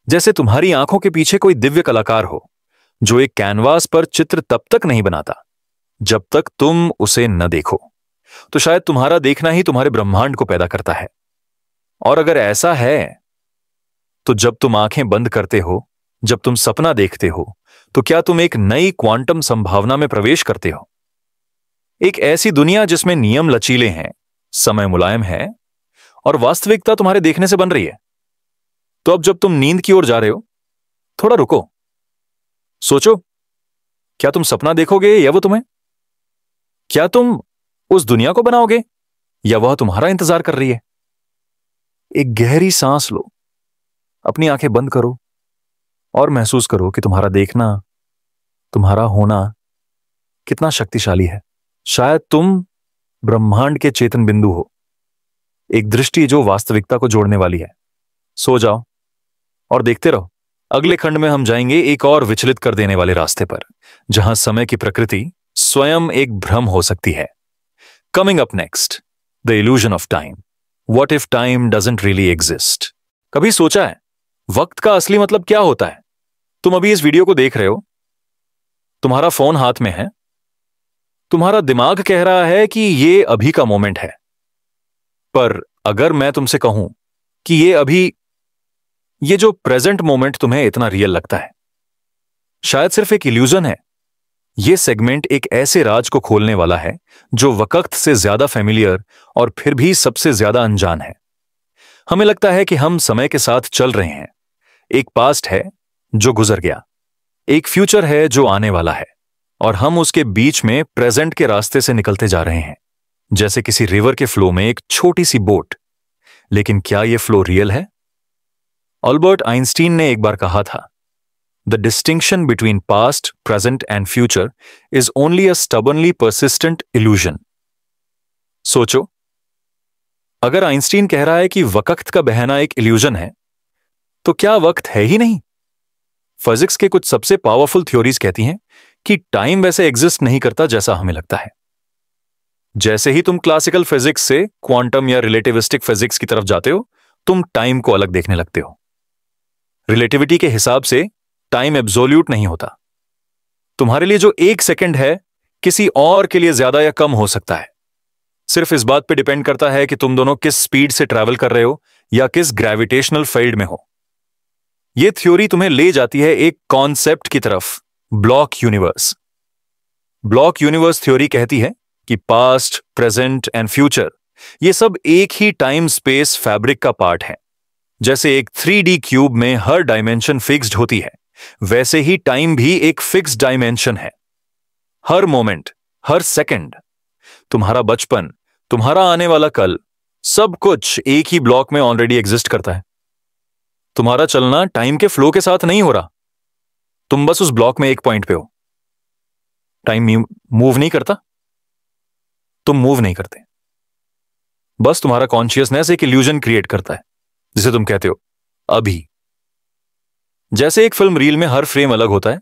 जैसे तुम्हारी आंखों के पीछे कोई दिव्य कलाकार हो जो एक कैनवास पर चित्र तब तक नहीं बनाता जब तक तुम उसे न देखो। तो शायद तुम्हारा देखना ही तुम्हारे ब्रह्मांड को पैदा करता है। और अगर ऐसा है, तो जब तुम आंखें बंद करते हो, जब तुम सपना देखते हो, तो क्या तुम एक नई क्वांटम संभावना में प्रवेश करते हो? एक ऐसी दुनिया जिसमें नियम लचीले हैं, समय मुलायम है और वास्तविकता तुम्हारे देखने से बन रही है। तो अब जब तुम नींद की ओर जा रहे हो, थोड़ा रुको, सोचो, क्या तुम सपना देखोगे या वो तुम्हें? क्या तुम उस दुनिया को बनाओगे या वह तुम्हारा इंतजार कर रही है? एक गहरी सांस लो, अपनी आंखें बंद करो और महसूस करो कि तुम्हारा देखना, तुम्हारा होना कितना शक्तिशाली है। शायद तुम ब्रह्मांड के चेतन बिंदु हो, एक दृष्टि जो वास्तविकता को जोड़ने वाली है। सो जाओ और देखते रहो। अगले खंड में हम जाएंगे एक और विचलित कर देने वाले रास्ते पर, जहां समय की प्रकृति स्वयं एक भ्रम हो सकती है। Coming up next, the illusion of time. What if time doesn't really exist? कभी सोचा है वक्त का असली मतलब क्या होता है? तुम अभी इस वीडियो को देख रहे हो, तुम्हारा फोन हाथ में है, तुम्हारा दिमाग कह रहा है कि ये अभी का मोमेंट है। पर अगर मैं तुमसे कहूं कि ये जो प्रेजेंट मोमेंट तुम्हें इतना रियल लगता है, शायद सिर्फ एक इल्यूजन है। यह सेगमेंट एक ऐसे राज को खोलने वाला है जो वक्त से ज्यादा फैमिलियर और फिर भी सबसे ज्यादा अनजान है। हमें लगता है कि हम समय के साथ चल रहे हैं। एक पास्ट है जो गुजर गया, एक फ्यूचर है जो आने वाला है, और हम उसके बीच में प्रेजेंट के रास्ते से निकलते जा रहे हैं, जैसे किसी रिवर के फ्लो में एक छोटी सी बोट। लेकिन क्या यह फ्लो रियल है? अल्बर्ट आइंस्टीन ने एक बार कहा था, the distinction between past, present and future is only a स्टबर्नली persistent illusion. सोचो, अगर आइंस्टीन कह रहा है कि वक्त का बहना एक इल्यूजन है, तो क्या वक्त है ही नहीं? फिजिक्स के कुछ सबसे पावरफुल थ्योरीज कहती हैं कि टाइम वैसे एग्जिस्ट नहीं करता जैसा हमें लगता है। जैसे ही तुम क्लासिकल फिजिक्स से क्वांटम या रिलेटिविस्टिक फिजिक्स की तरफ जाते हो, तुम टाइम को अलग देखने लगते हो। रिलेटिविटी के हिसाब से टाइम एब्सोल्यूट नहीं होता। तुम्हारे लिए जो एक सेकंड है, किसी और के लिए ज्यादा या कम हो सकता है। सिर्फ इस बात पे डिपेंड करता है कि तुम दोनों किस स्पीड से ट्रैवल कर रहे हो या किस ग्रेविटेशनल फील्ड में हो। यह थ्योरी तुम्हें ले जाती है एक कॉन्सेप्ट की तरफ, block universe. Block universe theory कहती है कि पास्ट, प्रेजेंट एंड फ्यूचर ये सब एक ही टाइम स्पेस फैब्रिक का पार्ट है। जैसे एक 3D क्यूब में हर डायमेंशन फिक्स्ड होती है, वैसे ही टाइम भी एक फिक्स्ड डायमेंशन है। हर मोमेंट, हर सेकंड, तुम्हारा बचपन, तुम्हारा आने वाला कल, सब कुछ एक ही ब्लॉक में ऑलरेडी एग्जिस्ट करता है। तुम्हारा चलना टाइम के फ्लो के साथ नहीं हो रहा, तुम बस उस ब्लॉक में एक पॉइंट पे हो। टाइम मूव नहीं करता, तुम मूव नहीं करते। बस तुम्हारा कॉन्शियसनेस एक इल्यूजन क्रिएट करता है, जिसे तुम कहते हो अभी। जैसे एक फिल्म रील में हर फ्रेम अलग होता है,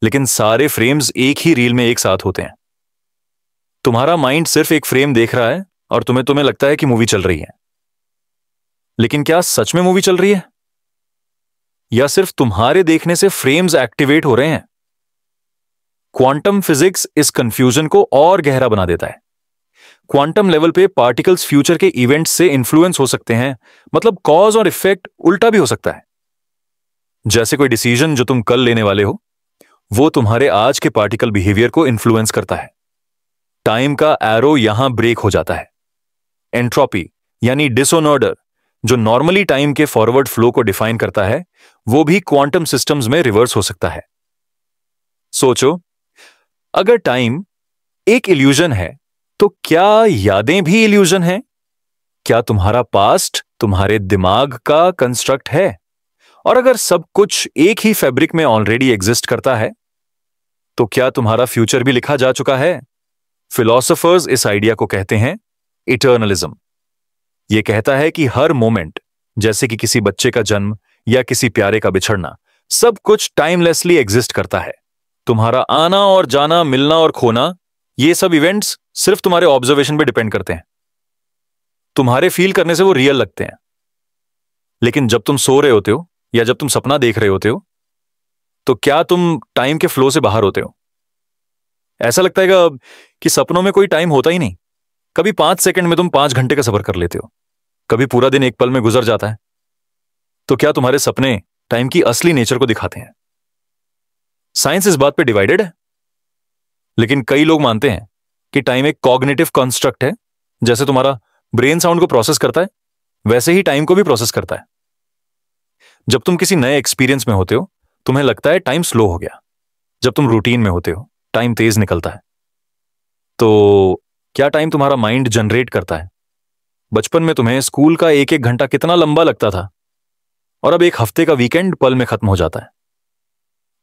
लेकिन सारे फ्रेम्स एक ही रील में एक साथ होते हैं। तुम्हारा माइंड सिर्फ एक फ्रेम देख रहा है और तुम्हें लगता है कि मूवी चल रही है। लेकिन क्या सच में मूवी चल रही है? या सिर्फ तुम्हारे देखने से फ्रेम्स एक्टिवेट हो रहे हैं? क्वांटम फिजिक्स इस कंफ्यूजन को और गहरा बना देता है। क्वांटम लेवल पे पार्टिकल्स फ्यूचर के इवेंट्स से इन्फ्लुएंस हो सकते हैं, मतलब कॉज और इफेक्ट उल्टा भी हो सकता है। जैसे कोई डिसीजन जो तुम कल लेने वाले हो, वो तुम्हारे आज के पार्टिकल बिहेवियर को इन्फ्लुएंस करता है। टाइम का एरो यहां ब्रेक हो जाता है। एंट्रोपी यानी डिसऑर्डर, जो नॉर्मली टाइम के फॉरवर्ड फ्लो को डिफाइन करता है, वो भी क्वांटम सिस्टम्स में रिवर्स हो सकता है। सोचो, अगर टाइम एक इल्यूजन है, तो क्या यादें भी इल्यूजन हैं? क्या तुम्हारा पास्ट तुम्हारे दिमाग का कंस्ट्रक्ट है? और अगर सब कुछ एक ही फैब्रिक में ऑलरेडी एग्जिस्ट करता है, तो क्या तुम्हारा फ्यूचर भी लिखा जा चुका है? फिलोसोफर्स इस आइडिया को कहते हैं इटर्नलिज्म। यह कहता है कि हर मोमेंट, जैसे कि किसी बच्चे का जन्म या किसी प्यारे का बिछड़ना, सब कुछ टाइमलेसली एग्जिस्ट करता है। तुम्हारा आना और जाना, मिलना और खोना, ये सब इवेंट्स सिर्फ तुम्हारे ऑब्जर्वेशन पे डिपेंड करते हैं। तुम्हारे फील करने से वो रियल लगते हैं। लेकिन जब तुम सो रहे होते हो या जब तुम सपना देख रहे होते हो, तो क्या तुम टाइम के फ्लो से बाहर होते हो? ऐसा लगता है कि सपनों में कोई टाइम होता ही नहीं। कभी 5 सेकंड में तुम 5 घंटे का सफर कर लेते हो, कभी पूरा दिन एक पल में गुजर जाता है। तो क्या तुम्हारे सपने टाइम की असली नेचर को दिखाते हैं? साइंस इस बात पे डिवाइडेड है, लेकिन कई लोग मानते हैं कि टाइम एक कॉग्निटिव कंस्ट्रक्ट है। जैसे तुम्हारा ब्रेन साउंड को प्रोसेस करता है, वैसे ही टाइम को भी प्रोसेस करता है। जब तुम किसी नए एक्सपीरियंस में होते हो, तुम्हें लगता है टाइम स्लो हो गया। जब तुम रूटीन में होते हो, टाइम तेज निकलता है। तो क्या टाइम तुम्हारा माइंड जनरेट करता है? बचपन में तुम्हें स्कूल का एक एक घंटा कितना लंबा लगता था, और अब एक हफ्ते का वीकेंड पल में खत्म हो जाता है।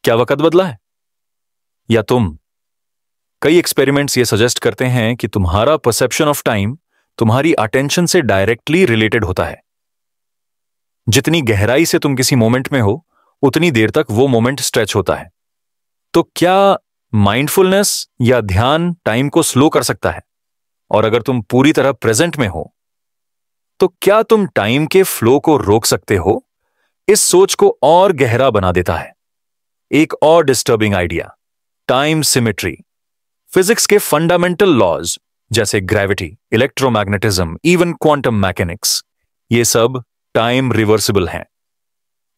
क्या वक्त बदला है? या तुम? कई एक्सपेरिमेंट्स ये सजेस्ट करते हैं कि तुम्हारा परसेप्शन ऑफ टाइम तुम्हारी अटेंशन से डायरेक्टली रिलेटेड होता है। जितनी गहराई से तुम किसी मोमेंट में हो, उतनी देर तक वो मोमेंट स्ट्रेच होता है। तो क्या माइंडफुलनेस या ध्यान टाइम को स्लो कर सकता है? और अगर तुम पूरी तरह प्रेजेंट में हो, तो क्या तुम टाइम के फ्लो को रोक सकते हो? इस सोच को और गहरा बना देता है एक और disturbing idea, time symmetry. Physics के फंडामेंटल लॉज जैसे gravity, electromagnetism, even quantum mechanics, ये सब टाइम रिवर्सिबल हैं।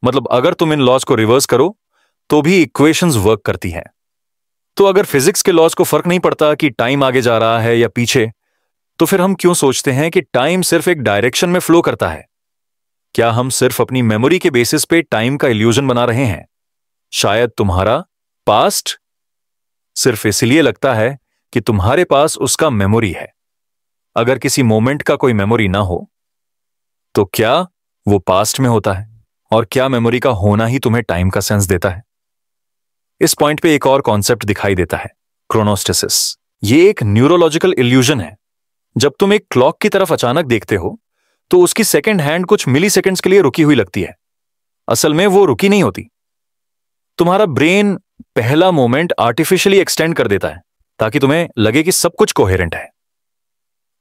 मतलब अगर तुम इन लॉज को रिवर्स करो तो भी इक्वेशंस वर्क करती हैं। तो अगर फिजिक्स के लॉज को फर्क नहीं पड़ता कि टाइम आगे जा रहा है या पीछे, तो फिर हम क्यों सोचते हैं कि टाइम सिर्फ एक डायरेक्शन में फ्लो करता है? क्या हम सिर्फ अपनी मेमोरी के बेसिस पे टाइम का इल्यूजन बना रहे हैं? शायद तुम्हारा पास्ट सिर्फ इसलिए लगता है कि तुम्हारे पास उसका मेमोरी है। अगर किसी मोमेंट का कोई मेमोरी ना हो, तो क्या वो पास्ट में होता है? और क्या मेमोरी का होना ही तुम्हें टाइम का सेंस देता है? इस पॉइंट पे एक और कॉन्सेप्ट दिखाई देता है, क्रोनोस्टेसिस। ये एक न्यूरोलॉजिकल इल्यूजन है। जब तुम एक क्लॉक की तरफ अचानक देखते हो, तो उसकी सेकंड हैंड कुछ मिली सेकेंड्स के लिए रुकी हुई लगती है। असल में वो रुकी नहीं होती। तुम्हारा ब्रेन पहला मोमेंट आर्टिफिशियली एक्सटेंड कर देता है ताकि तुम्हें लगे कि सब कुछ कोहेरेंट है।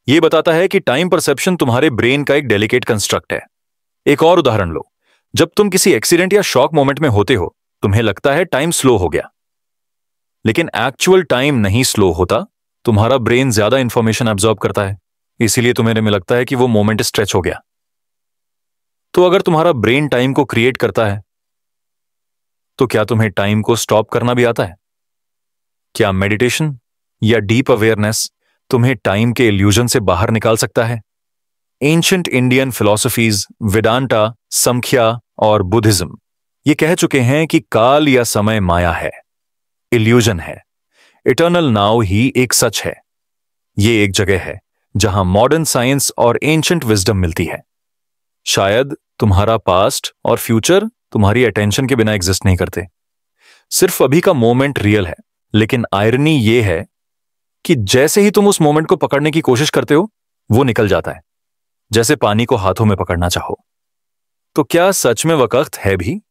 यह बताता है कि टाइम परसेप्शन तुम्हारे ब्रेन का एक डेलिकेट कंस्ट्रक्ट है। एक और उदाहरण लो, जब तुम किसी एक्सीडेंट या शॉक मोमेंट में होते हो, तुम्हें लगता है टाइम स्लो हो गया, लेकिन एक्चुअल टाइम नहीं स्लो होता। तुम्हारा ब्रेन ज्यादा इंफॉर्मेशन एब्जॉर्ब करता है, इसीलिए तुम्हें लगता है कि वो मोमेंट स्ट्रेच हो गया। तो अगर तुम्हारा ब्रेन टाइम को क्रिएट करता है, तो क्या तुम्हें टाइम को स्टॉप करना भी आता है? क्या मेडिटेशन या डीप अवेयरनेस तुम्हें टाइम के इल्यूजन से बाहर निकाल सकता है? एंशिएंट इंडियन फिलॉसफीज वेदांता, संख्या और बुद्धिज्म ये कह चुके हैं कि काल या समय माया है, इल्यूजन है। इटर्नल नाउ ही एक सच है। ये एक जगह है जहां मॉडर्न साइंस और एंशिएंट विजडम मिलती है। शायद तुम्हारा पास्ट और फ्यूचर तुम्हारी अटेंशन के बिना एग्जिस्ट नहीं करते। सिर्फ अभी का मोमेंट रियल है, लेकिन आयरनी ये है कि जैसे ही तुम उस मोमेंट को पकड़ने की कोशिश करते हो, वो निकल जाता है, जैसे पानी को हाथों में पकड़ना चाहो। तो क्या सच में वक्त है भी,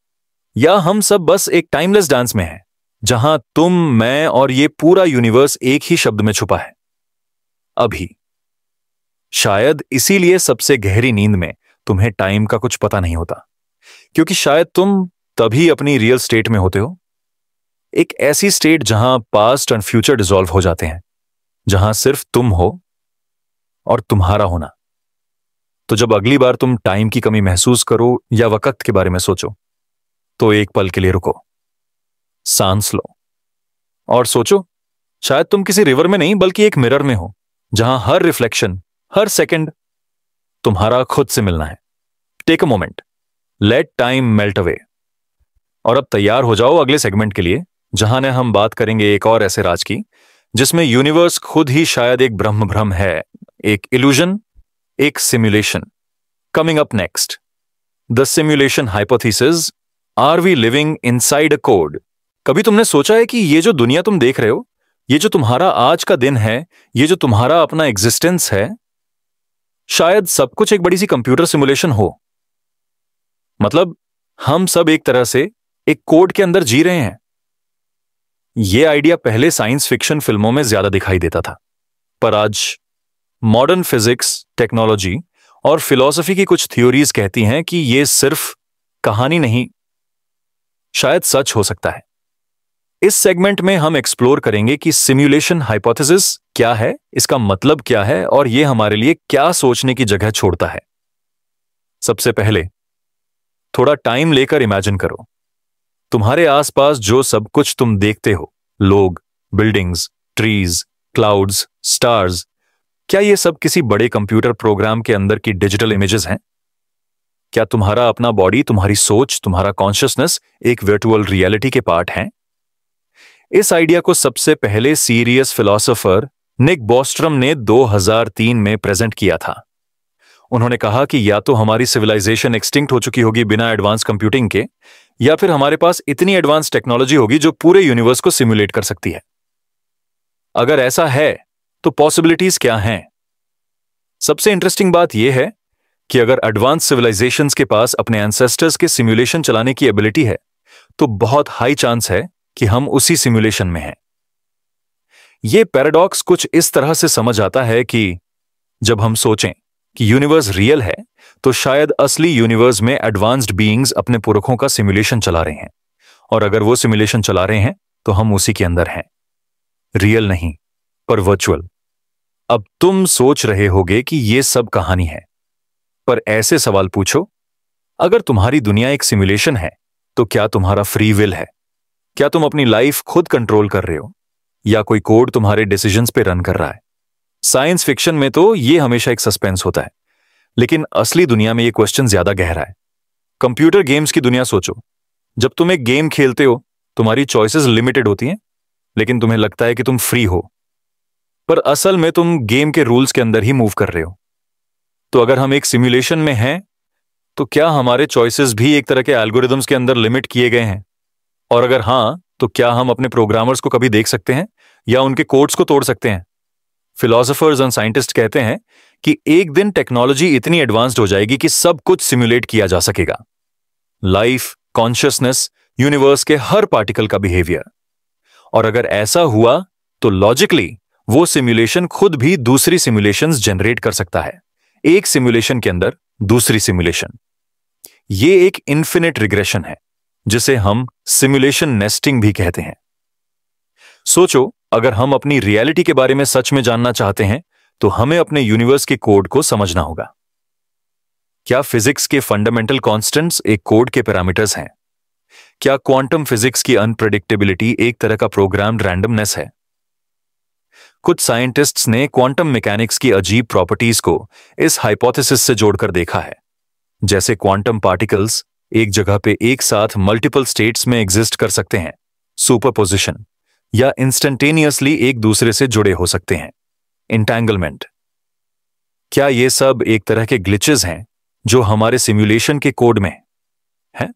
या हम सब बस एक टाइमलेस डांस में हैं, जहां तुम, मैं और ये पूरा यूनिवर्स एक ही शब्द में छुपा है, अभी? शायद इसीलिए सबसे गहरी नींद में तुम्हें टाइम का कुछ पता नहीं होता, क्योंकि शायद तुम तभी अपनी रियल स्टेट में होते हो। एक ऐसी स्टेट जहां पास्ट एंड फ्यूचर डिसॉल्व हो जाते हैं, जहां सिर्फ तुम हो और तुम्हारा होना। तो जब अगली बार तुम टाइम की कमी महसूस करो या वक्त के बारे में सोचो, तो एक पल के लिए रुको, सांस लो और सोचो, शायद तुम किसी रिवर में नहीं बल्कि एक मिरर में हो, जहां हर रिफ्लेक्शन, हर सेकंड तुम्हारा खुद से मिलना है। Take a moment, let time melt away. और अब तैयार हो जाओ अगले सेगमेंट के लिए, जहां ने हम बात करेंगे एक और ऐसे राज की जिसमें यूनिवर्स खुद ही शायद एक ब्रह्म भ्रम है, एक इल्यूजन, एक simulation. Coming up next, the simulation hypothesis, are we living inside a code. कभी तुमने सोचा है कि ये जो दुनिया तुम देख रहे हो, ये जो तुम्हारा आज का दिन है, ये जो तुम्हारा अपना एग्जिस्टेंस है, शायद सब कुछ एक बड़ी सी कंप्यूटर सिमुलेशन हो। मतलब हम सब एक तरह से एक कोड के अंदर जी रहे हैं। यह आइडिया पहले साइंस फिक्शन फिल्मों में ज्यादा दिखाई देता था, पर आज मॉडर्न फिजिक्स, टेक्नोलॉजी और फिलॉसफी की कुछ थ्योरीज कहती हैं कि यह सिर्फ कहानी नहीं, शायद सच हो सकता है। इस सेगमेंट में हम एक्सप्लोर करेंगे कि सिमुलेशन हाइपोथेसिस क्या है, इसका मतलब क्या है और यह हमारे लिए क्या सोचने की जगह छोड़ता है। सबसे पहले थोड़ा टाइम लेकर इमेजिन करो, तुम्हारे आसपास जो सब कुछ तुम देखते हो, लोग, बिल्डिंग्स, ट्रीज, क्लाउड्स, स्टार्स, क्या ये सब किसी बड़े कंप्यूटर प्रोग्राम के अंदर की डिजिटल इमेजेस हैं? क्या तुम्हारा अपना बॉडी, तुम्हारी सोच, तुम्हारा कॉन्शियसनेस एक वर्चुअल रियलिटी के पार्ट हैं? इस आइडिया को सबसे पहले सीरियस फिलोसोफर निक बॉस्ट्रम ने 2003 में प्रेजेंट किया था। उन्होंने कहा कि या तो हमारी सिविलाइजेशन एक्सटिंक्ट हो चुकी होगी बिना एडवांस कंप्यूटिंग के, या फिर हमारे पास इतनी एडवांस टेक्नोलॉजी होगी जो पूरे यूनिवर्स को सिमुलेट कर सकती है। अगर ऐसा है तो पॉसिबिलिटीज क्या हैं? सबसे इंटरेस्टिंग बात यह है कि अगर एडवांस सिविलाइजेशंस के पास अपने एंसेस्टर्स के सिमुलेशन चलाने की एबिलिटी है, तो बहुत हाई चांस है कि हम उसी सिमुलेशन में हैं। यह पैराडॉक्स कुछ इस तरह से समझ आता है कि जब हम सोचें कि यूनिवर्स रियल है, तो शायद असली यूनिवर्स में एडवांस्ड बीइंग्स अपने पुरखों का सिमुलेशन चला रहे हैं, और अगर वो सिमुलेशन चला रहे हैं तो हम उसी के अंदर हैं, रियल नहीं पर वर्चुअल। अब तुम सोच रहे होगे कि यह सब कहानी है, पर ऐसे सवाल पूछो, अगर तुम्हारी दुनिया एक सिमुलेशन है तो क्या तुम्हारा फ्री विल है? क्या तुम अपनी लाइफ खुद कंट्रोल कर रहे हो, या कोई कोड तुम्हारे डिसीजंस पे रन कर रहा है? साइंस फिक्शन में तो यह हमेशा एक सस्पेंस होता है, लेकिन असली दुनिया में यह क्वेश्चन ज्यादा गहरा है। कंप्यूटर गेम्स की दुनिया सोचो। जब तुम एक गेम खेलते हो, तुम्हारी चॉइसेस लिमिटेड होती हैं, लेकिन तुम्हें लगता है कि तुम फ्री हो, पर असल में तुम गेम के रूल्स के अंदर ही मूव कर रहे हो। तो अगर हम एक सिमुलेशन में हैं, तो क्या हमारे चॉइसेस भी एक तरह के एल्गोरिदम्स के अंदर लिमिट किए गए हैं? और अगर हां, तो क्या हम अपने प्रोग्रामर्स को कभी देख सकते हैं या उनके कोड्स को तोड़ सकते हैं? फिलोसोफर्स और साइंटिस्ट कहते हैं कि एक दिन टेक्नोलॉजी इतनी एडवांस्ड हो जाएगी कि सब कुछ सिमुलेट किया जा सकेगा। लाइफ, कॉन्शियसनेस, यूनिवर्स के हर पार्टिकल का बिहेवियर। और अगर ऐसा हुआ तो लॉजिकली वो सिमुलेशन खुद भी दूसरी सिमुलेशंस जनरेट कर सकता है, एक सिमुलेशन के अंदर दूसरी सिमुलेशन। ये एक इन्फिनिट रिग्रेशन है, जिसे हम सिमुलेशन नेस्टिंग भी कहते हैं। सोचो, अगर हम अपनी रियलिटी के बारे में सच में जानना चाहते हैं, तो हमें अपने यूनिवर्स के कोड को समझना होगा। क्या फिजिक्स के फंडामेंटल कांस्टेंट्स एक कोड के पैरामीटर्स हैं? क्या क्वांटम फिजिक्स की अनप्रेडिक्टेबिलिटी एक तरह का प्रोग्राम्ड रैंडमनेस है? कुछ साइंटिस्ट्स ने क्वांटम मैकेनिक्स की अजीब प्रॉपर्टीज को इस हाइपोथेसिस से जोड़कर देखा है, जैसे क्वांटम पार्टिकल्स एक जगह पे एक साथ मल्टीपल स्टेट्स में एग्जिस्ट कर सकते हैं, सुपरपोजिशन, या इंस्टेंटेनियसली एक दूसरे से जुड़े हो सकते हैं, एंटेंगलमेंट। क्या ये सब एक तरह के ग्लिचेस हैं जो हमारे सिमुलेशन के कोड में हैं?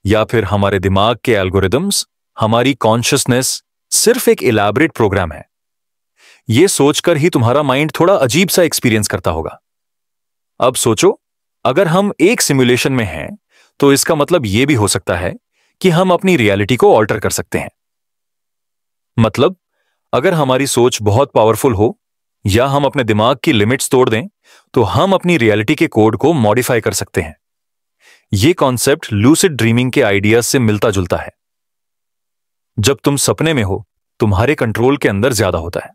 या फिर हमारे दिमाग के एल्गोरिदम्स, हमारी कॉन्शियसनेस सिर्फ एक इलैबोरेट प्रोग्राम है? यह सोचकर ही तुम्हारा माइंड थोड़ा अजीब सा एक्सपीरियंस करता होगा। अब सोचो, अगर हम एक सिमुलेशन में हैं, तो इसका मतलब यह भी हो सकता है कि हम अपनी रियलिटी को ऑल्टर कर सकते हैं। मतलब, अगर हमारी सोच बहुत पावरफुल हो या हम अपने दिमाग की लिमिट्स तोड़ दें, तो हम अपनी रियलिटी के कोड को मॉडिफाई कर सकते हैं। यह कॉन्सेप्ट लूसिड ड्रीमिंग के आइडियाज से मिलता जुलता है। जब तुम सपने में हो, तुम्हारे कंट्रोल के अंदर ज्यादा होता है।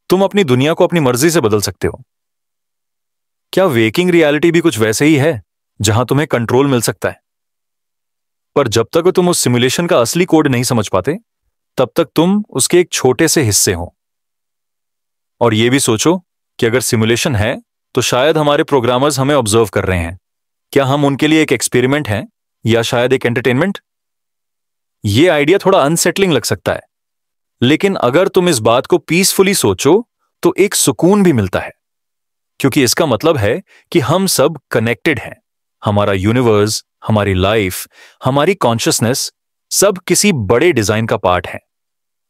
तुम अपनी दुनिया को अपनी मर्जी से बदल सकते हो। क्या वेकिंग रियलिटी भी कुछ वैसे ही है, जहां तुम्हें कंट्रोल मिल सकता है? पर जब तक तुम उस सिमुलेशन का असली कोड नहीं समझ पाते, तब तक तुम उसके एक छोटे से हिस्से हो। और यह भी सोचो कि अगर सिमुलेशन है तो शायद हमारे प्रोग्रामर्स हमें ऑब्जर्व कर रहे हैं। क्या हम उनके लिए एक एक्सपेरिमेंट हैं या शायद एक एंटरटेनमेंट? यह आइडिया थोड़ा अनसेटलिंग लग सकता है, लेकिन अगर तुम इस बात को पीसफुली सोचो तो एक सुकून भी मिलता है, क्योंकि इसका मतलब है कि हम सब कनेक्टेड हैं। हमारा यूनिवर्स, हमारी लाइफ, हमारी कॉन्शियसनेस सब किसी बड़े डिजाइन का पार्ट है।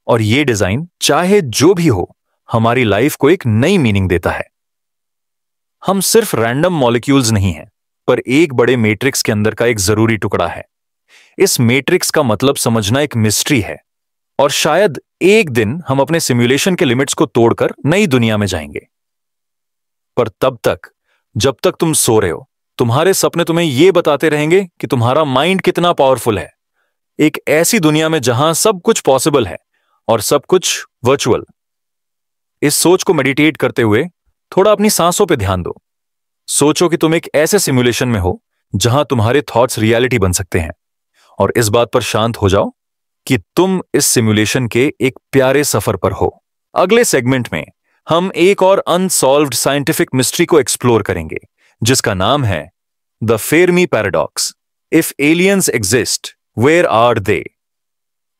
और यह डिजाइन चाहे जो भी हो, हमारी लाइफ को एक नई मीनिंग देता है। हम सिर्फ रैंडम मॉलिक्यूल्स नहीं हैं, पर एक बड़े मैट्रिक्स के अंदर का एक जरूरी टुकड़ा है। इस मैट्रिक्स का मतलब समझना एक मिस्ट्री है, और शायद एक दिन हम अपने सिमुलेशन के लिमिट्स को तोड़कर नई दुनिया में जाएंगे। पर तब तक, जब तक तुम सो रहे हो, तुम्हारे सपने तुम्हें यह बताते रहेंगे कि तुम्हारा माइंड कितना पावरफुल है। एक ऐसी दुनिया में जहां सब कुछ पॉसिबल है और सब कुछ वर्चुअल। इस सोच को मेडिटेट करते हुए थोड़ा अपनी सांसों पे ध्यान दो। सोचो कि तुम एक ऐसे सिमुलेशन में हो जहां तुम्हारे थॉट्स रियलिटी बन सकते हैं, और इस बात पर शांत हो जाओ कि तुम इस सिमुलेशन के एक प्यारे सफर पर हो। अगले सेगमेंट में हम एक और अनसॉल्व्ड साइंटिफिक मिस्ट्री को एक्सप्लोर करेंगे, जिसका नाम है the Fermi paradox. If aliens exist, where are they?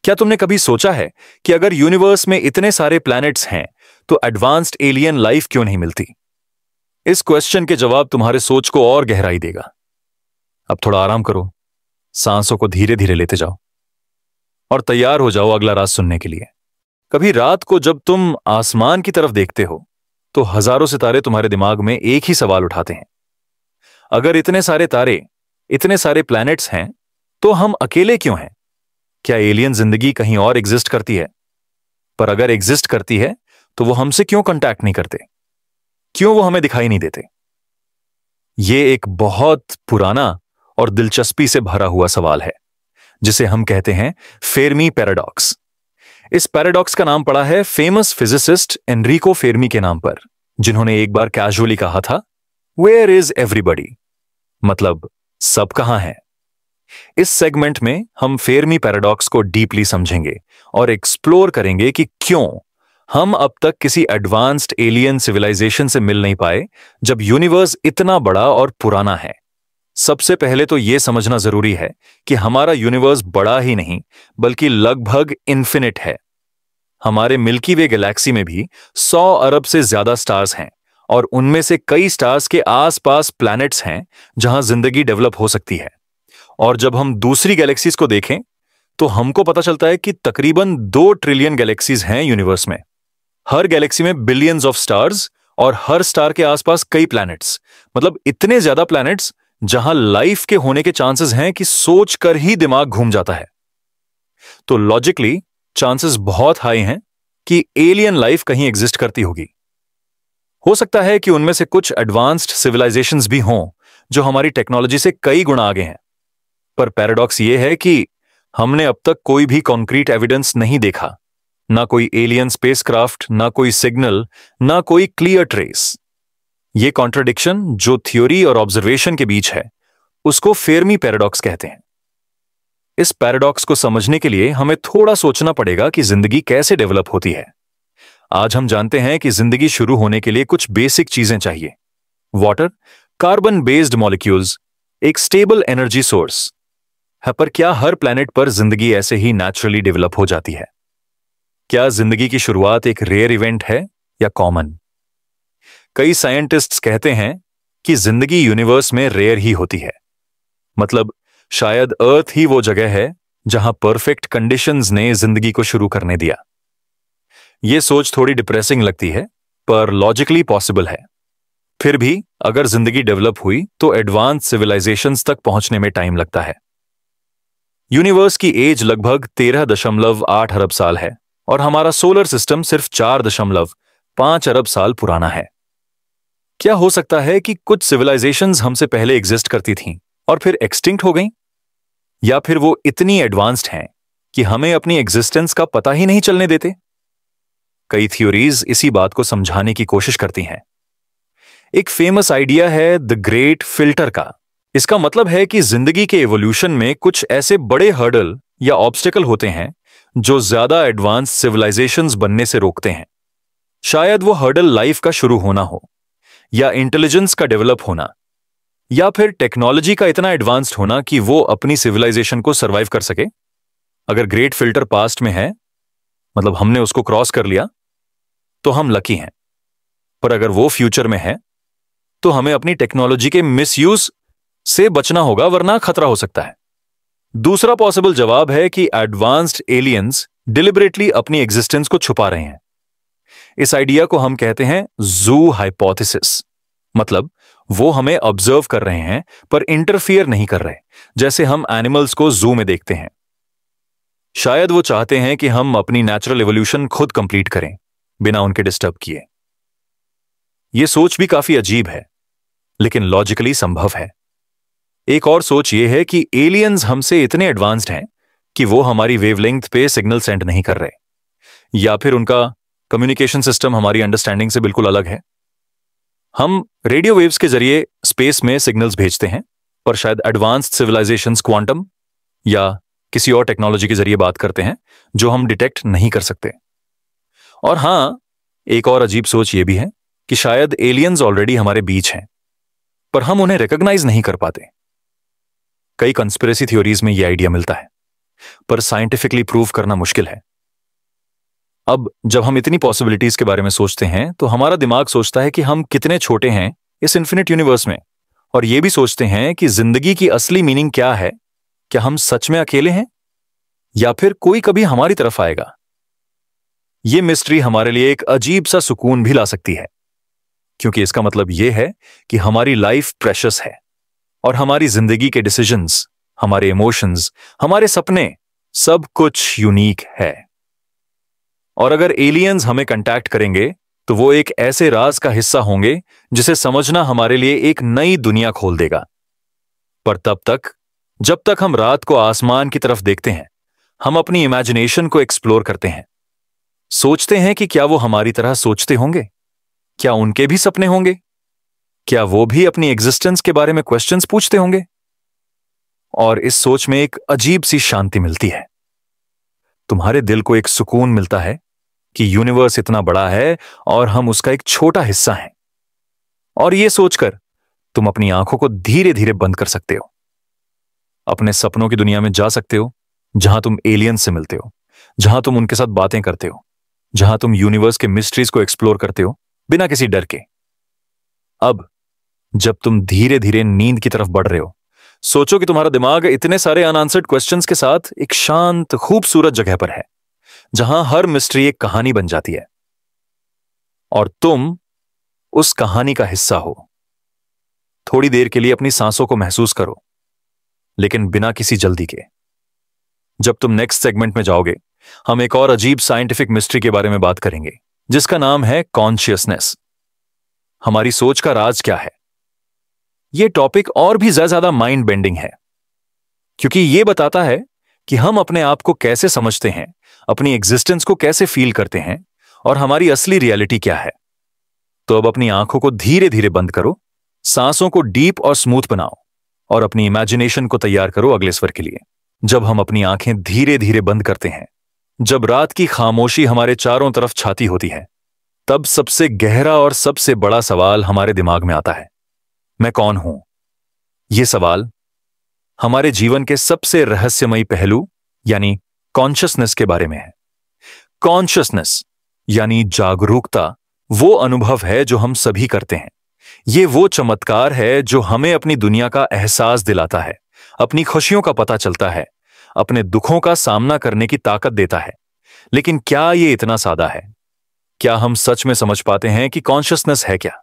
क्या तुमने कभी सोचा है कि अगर यूनिवर्स में इतने सारे प्लैनेट्स हैं तो एडवांस्ड एलियन लाइफ क्यों नहीं मिलती? इस क्वेश्चन के जवाब तुम्हारे सोच को और गहराई देगा। अब थोड़ा आराम करो, सांसों को धीरे धीरे लेते जाओ और तैयार हो जाओ अगला राज सुनने के लिए। कभी रात को जब तुम आसमान की तरफ देखते हो तो हजारों सितारे तुम्हारे दिमाग में एक ही सवाल उठाते हैं। अगर इतने सारे तारे, इतने सारे प्लैनेट्स हैं, तो हम अकेले क्यों हैं? क्या एलियन जिंदगी कहीं और एग्जिस्ट करती है? पर अगर एग्जिस्ट करती है तो वो हमसे क्यों कांटेक्ट नहीं करते? क्यों वो हमें दिखाई नहीं देते? ये एक बहुत पुराना और दिलचस्पी से भरा हुआ सवाल है, जिसे हम कहते हैं फेरमी पैराडॉक्स। इस पैराडॉक्स का नाम पड़ा है फेमस फिजिसिस्ट एनरिको फेरमी के नाम पर, जिन्होंने एक बार कैजुअली कहा था, वेयर इज एवरीबॉडी? मतलब सब कहां है? इस सेगमेंट में हम फेरमी पैराडॉक्स को डीपली समझेंगे और एक्सप्लोर करेंगे कि क्यों हम अब तक किसी एडवांस्ड एलियन सिविलाइजेशन से मिल नहीं पाए, जब यूनिवर्स इतना बड़ा और पुराना है। सबसे पहले तो यह समझना जरूरी है कि हमारा यूनिवर्स बड़ा ही नहीं, बल्कि लगभग इन्फिनिट है। हमारे मिल्की वे गैलेक्सी में भी 100 अरब से ज्यादा स्टार्स हैं, और उनमें से कई स्टार्स के आसपास प्लैनेट्स हैं जहां जिंदगी डेवलप हो सकती है। और जब हम दूसरी गैलेक्सीज को देखें तो हमको पता चलता है कि तकरीबन 2 ट्रिलियन गैलेक्सीज हैं यूनिवर्स में। हर गैलेक्सी में बिलियंस ऑफ स्टार्स, और हर स्टार के आसपास कई प्लैनेट्स। मतलब इतने ज्यादा प्लैनेट्स जहां लाइफ के होने के चांसेस हैं कि सोचकर ही दिमाग घूम जाता है। तो लॉजिकली चांसेस बहुत हाई हैं कि एलियन लाइफ कहीं एग्जिस्ट करती होगी। हो सकता है कि उनमें से कुछ एडवांस्ड सिविलाइजेशंस भी हों जो हमारी टेक्नोलॉजी से कई गुना आगे हैं। पर पैराडॉक्स यह है कि हमने अब तक कोई भी कॉन्क्रीट एविडेंस नहीं देखा, ना कोई एलियन स्पेसक्राफ्ट, ना कोई सिग्नल, ना कोई क्लियर ट्रेस। यह कॉन्ट्रडिक्शन जो थ्योरी और ऑब्जर्वेशन के बीच है, उसको फेरमी पैराडॉक्स कहते हैं। इस पैराडॉक्स को समझने के लिए हमें थोड़ा सोचना पड़ेगा कि जिंदगी कैसे डेवलप होती है। आज हम जानते हैं कि जिंदगी शुरू होने के लिए कुछ बेसिक चीजें चाहिए। वाटर, कार्बन बेस्ड मॉलिक्यूल्स, एक स्टेबल एनर्जी सोर्स है। पर क्या हर प्लैनेट पर जिंदगी ऐसे ही नेचुरली डेवलप हो जाती है? क्या जिंदगी की शुरुआत एक रेयर इवेंट है या कॉमन? कई साइंटिस्ट्स कहते हैं कि जिंदगी यूनिवर्स में रेयर ही होती है। मतलब शायद अर्थ ही वो जगह है जहां परफेक्ट कंडीशंस ने जिंदगी को शुरू करने दिया। यह सोच थोड़ी डिप्रेसिंग लगती है, पर लॉजिकली पॉसिबल है। फिर भी अगर जिंदगी डेवलप हुई तो एडवांस सिविलाइजेशंस तक पहुंचने में टाइम लगता है। यूनिवर्स की एज लगभग 13.8 अरब साल है, और हमारा सोलर सिस्टम सिर्फ 4.5 अरब साल पुराना है। क्या हो सकता है कि कुछ सिविलाइजेशंस हमसे पहले एग्जिस्ट करती थीं, और फिर एक्सटिंक्ट हो गई, या फिर वो इतनी एडवांस्ड हैं कि हमें अपनी एग्जिस्टेंस का पता ही नहीं चलने देते। कई थ्योरीज इसी बात को समझाने की कोशिश करती हैं। एक फेमस आइडिया है द ग्रेट फिल्टर का। इसका मतलब है कि जिंदगी के एवोल्यूशन में कुछ ऐसे बड़े हर्डल या ऑब्स्टेकल होते हैं जो ज्यादा एडवांस सिविलाइजेशंस बनने से रोकते हैं। शायद वो हर्डल लाइफ का शुरू होना हो, या इंटेलिजेंस का डेवलप होना, या फिर टेक्नोलॉजी का इतना एडवांस्ड होना कि वो अपनी सिविलाइजेशन को सरवाइव कर सके। अगर ग्रेट फिल्टर पास्ट में है, मतलब हमने उसको क्रॉस कर लिया, तो हम लकी हैं। पर अगर वो फ्यूचर में है तो हमें अपनी टेक्नोलॉजी के मिसयूज से बचना होगा, वरना खतरा हो सकता है। दूसरा पॉसिबल जवाब है कि एडवांस्ड एलियंस डिलिबरेटली अपनी एग्जिस्टेंस को छुपा रहे हैं। इस आइडिया को हम कहते हैं जू हाइपोथेसिस। मतलब वो हमें ऑब्जर्व कर रहे हैं पर इंटरफियर नहीं कर रहे, जैसे हम एनिमल्स को जू में देखते हैं। शायद वो चाहते हैं कि हम अपनी नेचुरल एवोल्यूशन खुद कंप्लीट करें बिना उनके डिस्टर्ब किए। यह सोच भी काफी अजीब है, लेकिन लॉजिकली संभव है। एक और सोच यह है कि एलियंस हमसे इतने एडवांस्ड हैं कि वो हमारी वेवलेंथ पे सिग्नल सेंड नहीं कर रहे, या फिर उनका कम्युनिकेशन सिस्टम हमारी अंडरस्टैंडिंग से बिल्कुल अलग है। हम रेडियो वेव्स के जरिए स्पेस में सिग्नल्स भेजते हैं, पर शायद एडवांस्ड सिविलाइजेशंस क्वांटम या किसी और टेक्नोलॉजी के जरिए बात करते हैं जो हम डिटेक्ट नहीं कर सकते। और हां, एक और अजीब सोच यह भी है कि शायद एलियंस ऑलरेडी हमारे बीच हैं, पर हम उन्हें रिकॉग्नाइज नहीं कर पाते। कई कंस्पिरेसी थ्योरीज में यह आइडिया मिलता है, पर साइंटिफिकली प्रूव करना मुश्किल है। अब जब हम इतनी पॉसिबिलिटीज के बारे में सोचते हैं तो हमारा दिमाग सोचता है कि हम कितने छोटे हैं इस इन्फिनिट यूनिवर्स में, और यह भी सोचते हैं कि जिंदगी की असली मीनिंग क्या है। क्या हम सच में अकेले हैं, या फिर कोई कभी हमारी तरफ आएगा? यह मिस्ट्री हमारे लिए एक अजीब सा सुकून भी ला सकती है, क्योंकि इसका मतलब यह है कि हमारी लाइफ प्रेशियस है और हमारी जिंदगी के डिसीजंस, हमारे इमोशंस, हमारे सपने, सब कुछ यूनिक है। और अगर एलियंस हमें कांटेक्ट करेंगे तो वो एक ऐसे राज का हिस्सा होंगे जिसे समझना हमारे लिए एक नई दुनिया खोल देगा। पर तब तक, जब तक हम रात को आसमान की तरफ देखते हैं, हम अपनी इमेजिनेशन को एक्सप्लोर करते हैं। सोचते हैं कि क्या वो हमारी तरह सोचते होंगे? क्या उनके भी सपने होंगे? क्या वो भी अपनी एग्जिस्टेंस के बारे में क्वेश्चंस पूछते होंगे? और इस सोच में एक अजीब सी शांति मिलती है। तुम्हारे दिल को एक सुकून मिलता है कि यूनिवर्स इतना बड़ा है और हम उसका एक छोटा हिस्सा हैं। और यह सोचकर तुम अपनी आंखों को धीरे धीरे बंद कर सकते हो, अपने सपनों की दुनिया में जा सकते हो, जहां तुम एलियंस से मिलते हो, जहां तुम उनके साथ बातें करते हो, जहां तुम यूनिवर्स के मिस्ट्रीज को एक्सप्लोर करते हो बिना किसी डर के। अब जब तुम धीरे धीरे नींद की तरफ बढ़ रहे हो, सोचो कि तुम्हारा दिमाग इतने सारे अनआंसर्ड क्वेश्चंस के साथ एक शांत, खूबसूरत जगह पर है, जहां हर मिस्ट्री एक कहानी बन जाती है और तुम उस कहानी का हिस्सा हो। थोड़ी देर के लिए अपनी सांसों को महसूस करो, लेकिन बिना किसी जल्दी के। जब तुम नेक्स्ट सेगमेंट में जाओगे, हम एक और अजीब साइंटिफिक मिस्ट्री के बारे में बात करेंगे, जिसका नाम है कॉन्शियसनेस। हमारी सोच का राज क्या है? यह टॉपिक और भी ज्यादा माइंड बेंडिंग है, क्योंकि यह बताता है कि हम अपने आप को कैसे समझते हैं, अपनी एग्जिस्टेंस को कैसे फील करते हैं, और हमारी असली रियलिटी क्या है। तो अब अपनी आंखों को धीरे धीरे बंद करो, सांसों को डीप और स्मूथ बनाओ, और अपनी इमेजिनेशन को तैयार करो अगले स्वर के लिए। जब हम अपनी आंखें धीरे धीरे बंद करते हैं, जब रात की खामोशी हमारे चारों तरफ छाती होती है, तब सबसे गहरा और सबसे बड़ा सवाल हमारे दिमाग में आता है, मैं कौन हूं? यह सवाल हमारे जीवन के सबसे रहस्यमयी पहलू यानी कॉन्शियसनेस के बारे में है। कॉन्शियसनेस यानी जागरूकता वो अनुभव है जो हम सभी करते हैं। ये वो चमत्कार है जो हमें अपनी दुनिया का एहसास दिलाता है, अपनी खुशियों का पता चलता है, अपने दुखों का सामना करने की ताकत देता है। लेकिन क्या ये इतना सादा है? क्या हम सच में समझ पाते हैं कि कॉन्शियसनेस है क्या?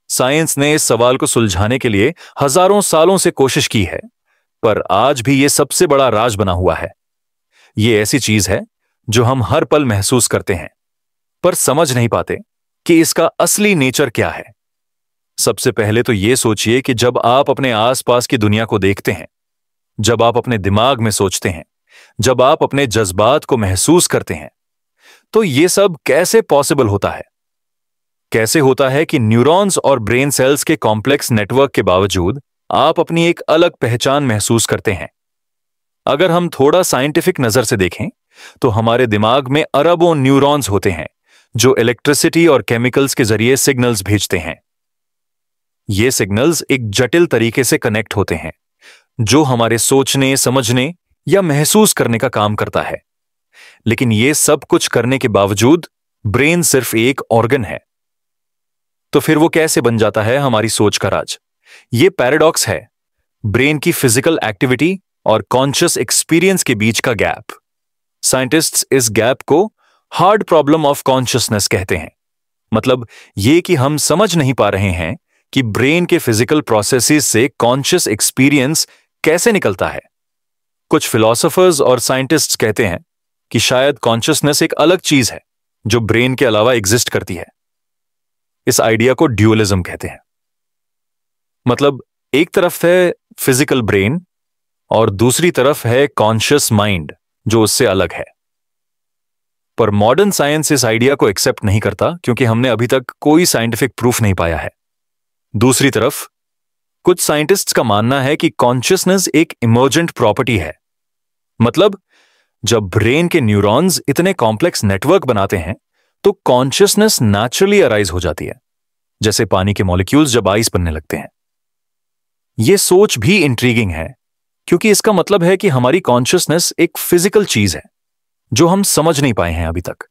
साइंस ने इस सवाल को सुलझाने के लिए हजारों सालों से कोशिश की है, पर आज भी यह सबसे बड़ा राज बना हुआ है। यह ऐसी चीज है जो हम हर पल महसूस करते हैं, पर समझ नहीं पाते कि इसका असली नेचर क्या है। सबसे पहले तो ये सोचिए कि जब आप अपने आसपास की दुनिया को देखते हैं, जब आप अपने दिमाग में सोचते हैं, जब आप अपने जज्बात को महसूस करते हैं, तो ये सब कैसे पॉसिबल होता है? कैसे होता है कि न्यूरॉन्स और ब्रेन सेल्स के कॉम्प्लेक्स नेटवर्क के बावजूद आप अपनी एक अलग पहचान महसूस करते हैं? अगर हम थोड़ा साइंटिफिक नजर से देखें तो हमारे दिमाग में अरबों न्यूरॉन्स होते हैं जो इलेक्ट्रिसिटी और केमिकल्स के जरिए सिग्नल्स भेजते हैं। ये सिग्नल्स एक जटिल तरीके से कनेक्ट होते हैं जो हमारे सोचने, समझने या महसूस करने का काम करता है। लेकिन ये सब कुछ करने के बावजूद ब्रेन सिर्फ एक ऑर्गन है। तो फिर वो कैसे बन जाता है हमारी सोच का राज? ये पैराडॉक्स है, ब्रेन की फिजिकल एक्टिविटी और कॉन्शियस एक्सपीरियंस के बीच का गैप। साइंटिस्ट्स इस गैप को हार्ड प्रॉब्लम ऑफ कॉन्शियसनेस कहते हैं। मतलब ये कि हम समझ नहीं पा रहे हैं कि ब्रेन के फिजिकल प्रोसेसेस से कॉन्शियस एक्सपीरियंस कैसे निकलता है। कुछ फिलोसोफर्स और साइंटिस्ट्स कहते हैं कि शायद कॉन्शियसनेस एक अलग चीज है जो ब्रेन के अलावा एग्जिस्ट करती है। इस आइडिया को ड्यूअलिज्म कहते हैं। मतलब एक तरफ है फिजिकल ब्रेन और दूसरी तरफ है कॉन्शियस माइंड जो उससे अलग है। पर मॉडर्न साइंस इस आइडिया को एक्सेप्ट नहीं करता क्योंकि हमने अभी तक कोई साइंटिफिक प्रूफ नहीं पाया है। दूसरी तरफ कुछ साइंटिस्ट्स का मानना है कि कॉन्शियसनेस एक इमर्जेंट प्रॉपर्टी है। मतलब जब ब्रेन के न्यूरॉन्स इतने कॉम्प्लेक्स नेटवर्क बनाते हैं तो कॉन्शियसनेस नेचुरली अराइज हो जाती है, जैसे पानी के मॉलिक्यूल्स जब आइस बनने लगते हैं। यह सोच भी इंट्रीगिंग है क्योंकि इसका मतलब है कि हमारी कॉन्शियसनेस एक फिजिकल चीज है जो हम समझ नहीं पाए हैं अभी तक।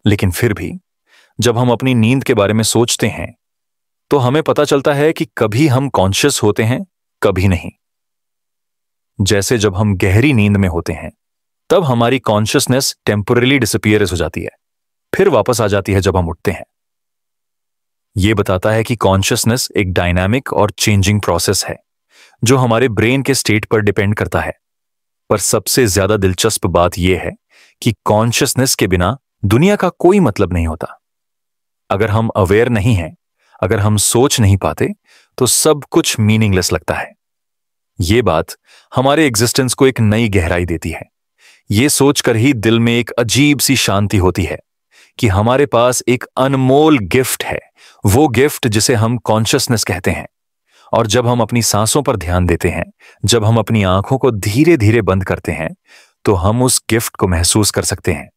लेकिन फिर भी जब हम अपनी नींद के बारे में सोचते हैं तो हमें पता चलता है कि कभी हम कॉन्शियस होते हैं, कभी नहीं। जैसे जब हम गहरी नींद में होते हैं तब हमारी कॉन्शियसनेस टेम्पोरली डिसअपीयर हो जाती है, फिर वापस आ जाती है जब हम उठते हैं। यह बताता है कि कॉन्शियसनेस एक डायनामिक और चेंजिंग प्रोसेस है जो हमारे ब्रेन के स्टेट पर डिपेंड करता है। पर सबसे ज्यादा दिलचस्प बात यह है कि कॉन्शियसनेस के बिना दुनिया का कोई मतलब नहीं होता। अगर हम अवेयर नहीं हैं, अगर हम सोच नहीं पाते तो सब कुछ मीनिंगलेस लगता है। यह बात हमारे एग्जिस्टेंस को एक नई गहराई देती है। यह सोचकर ही दिल में एक अजीब सी शांति होती है कि हमारे पास एक अनमोल गिफ्ट है, वो गिफ्ट जिसे हम कॉन्शियसनेस कहते हैं। और जब हम अपनी सांसों पर ध्यान देते हैं, जब हम अपनी आंखों को धीरे धीरे बंद करते हैं तो हम उस गिफ्ट को महसूस कर सकते हैं।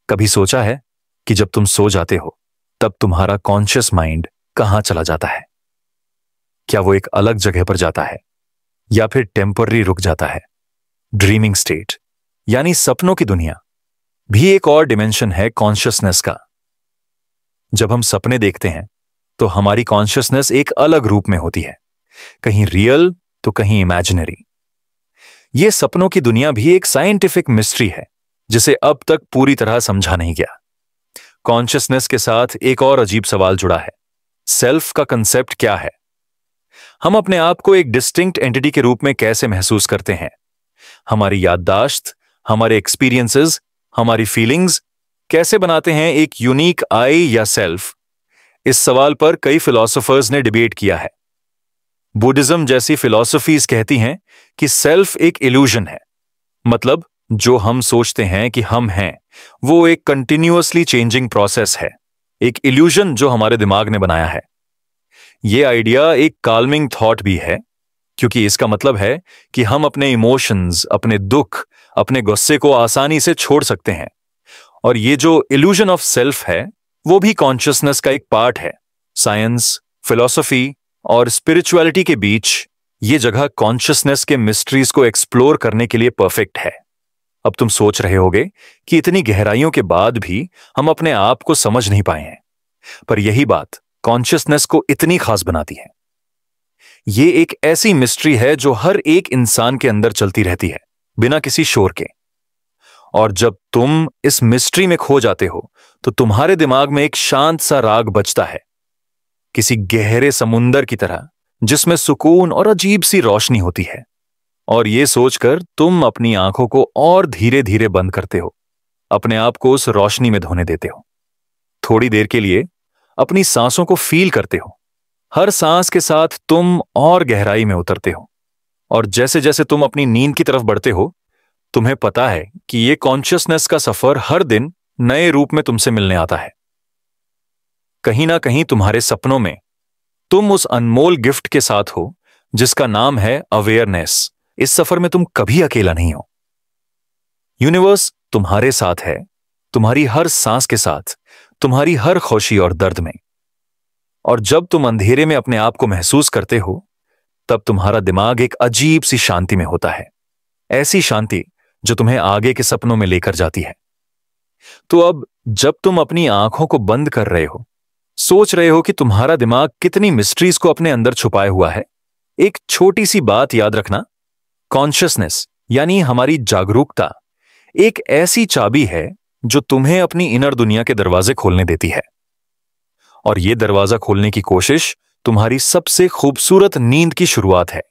कभी सोचा है कि जब तुम सो जाते हो तब तुम्हारा कॉन्शियस माइंड कहां चला जाता है? क्या वो एक अलग जगह पर जाता है या फिर टेम्पररी रुक जाता है? ड्रीमिंग स्टेट यानी सपनों की दुनिया भी एक और डिमेंशन है कॉन्शियसनेस का। जब हम सपने देखते हैं तो हमारी कॉन्शियसनेस एक अलग रूप में होती है, कहीं रियल तो कहीं इमेजिनरी। यह सपनों की दुनिया भी एक साइंटिफिक मिस्ट्री है जिसे अब तक पूरी तरह समझा नहीं गया। कॉन्शियसनेस के साथ एक और अजीब सवाल जुड़ा है, सेल्फ का कंसेप्ट क्या है? हम अपने आप को एक डिस्टिंक्ट एंटिटी के रूप में कैसे महसूस करते हैं? हमारी याददाश्त, हमारे एक्सपीरियंसेस, हमारी फीलिंग्स कैसे बनाते हैं एक यूनिक आई या सेल्फ? इस सवाल पर कई फिलोसोफर्स ने डिबेट किया है। बुद्धिज्म जैसी फिलॉसफीज कहती हैं कि सेल्फ एक इल्यूजन है। मतलब जो हम सोचते हैं कि हम हैं वो एक कंटिन्यूअसली चेंजिंग प्रोसेस है, एक इल्यूजन जो हमारे दिमाग ने बनाया है। यह आइडिया एक काल्मिंग थॉट भी है क्योंकि इसका मतलब है कि हम अपने इमोशंस, अपने दुख, अपने गुस्से को आसानी से छोड़ सकते हैं। और ये जो इल्यूजन ऑफ सेल्फ है वो भी कॉन्शियसनेस का एक पार्ट है। साइंस, फिलॉसफी और स्पिरिचुअलिटी के बीच ये जगह कॉन्शियसनेस के मिस्ट्रीज को एक्सप्लोर करने के लिए परफेक्ट है। अब तुम सोच रहे होगे कि इतनी गहराइयों के बाद भी हम अपने आप को समझ नहीं पाए हैं, पर यही बात कॉन्शियसनेस को इतनी खास बनाती है। ये एक ऐसी मिस्ट्री है जो हर एक इंसान के अंदर चलती रहती है बिना किसी शोर के। और जब तुम इस मिस्ट्री में खो जाते हो तो तुम्हारे दिमाग में एक शांत सा राग बजता है, किसी गहरे समुंदर की तरह जिसमें सुकून और अजीब सी रोशनी होती है। और यह सोचकर तुम अपनी आंखों को और धीरे धीरे बंद करते हो, अपने आप को उस रोशनी में धोने देते हो। थोड़ी देर के लिए अपनी सांसों को फील करते हो। हर सांस के साथ तुम और गहराई में उतरते हो, और जैसे जैसे तुम अपनी नींद की तरफ बढ़ते हो, तुम्हें पता है कि ये कॉन्शियसनेस का सफर हर दिन नए रूप में तुमसे मिलने आता है। कहीं ना कहीं तुम्हारे सपनों में तुम उस अनमोल गिफ्ट के साथ हो जिसका नाम है अवेयरनेस। इस सफर में तुम कभी अकेला नहीं हो। यूनिवर्स तुम्हारे साथ है, तुम्हारी हर सांस के साथ, तुम्हारी हर खुशी और दर्द में। और जब तुम अंधेरे में अपने आप को महसूस करते हो, तब तुम्हारा दिमाग एक अजीब सी शांति में होता है, ऐसी शांति जो तुम्हें आगे के सपनों में लेकर जाती है। तो अब जब तुम अपनी आंखों को बंद कर रहे हो, सोच रहे हो कि तुम्हारा दिमाग कितनी मिस्ट्रीज को अपने अंदर छुपाए हुआ है, एक छोटी सी बात याद रखना। कॉन्शियसनेस यानी हमारी जागरूकता एक ऐसी चाबी है जो तुम्हें अपनी इनर दुनिया के दरवाजे खोलने देती है। और यह दरवाजा खोलने की कोशिश तुम्हारी सबसे खूबसूरत नींद की शुरुआत है।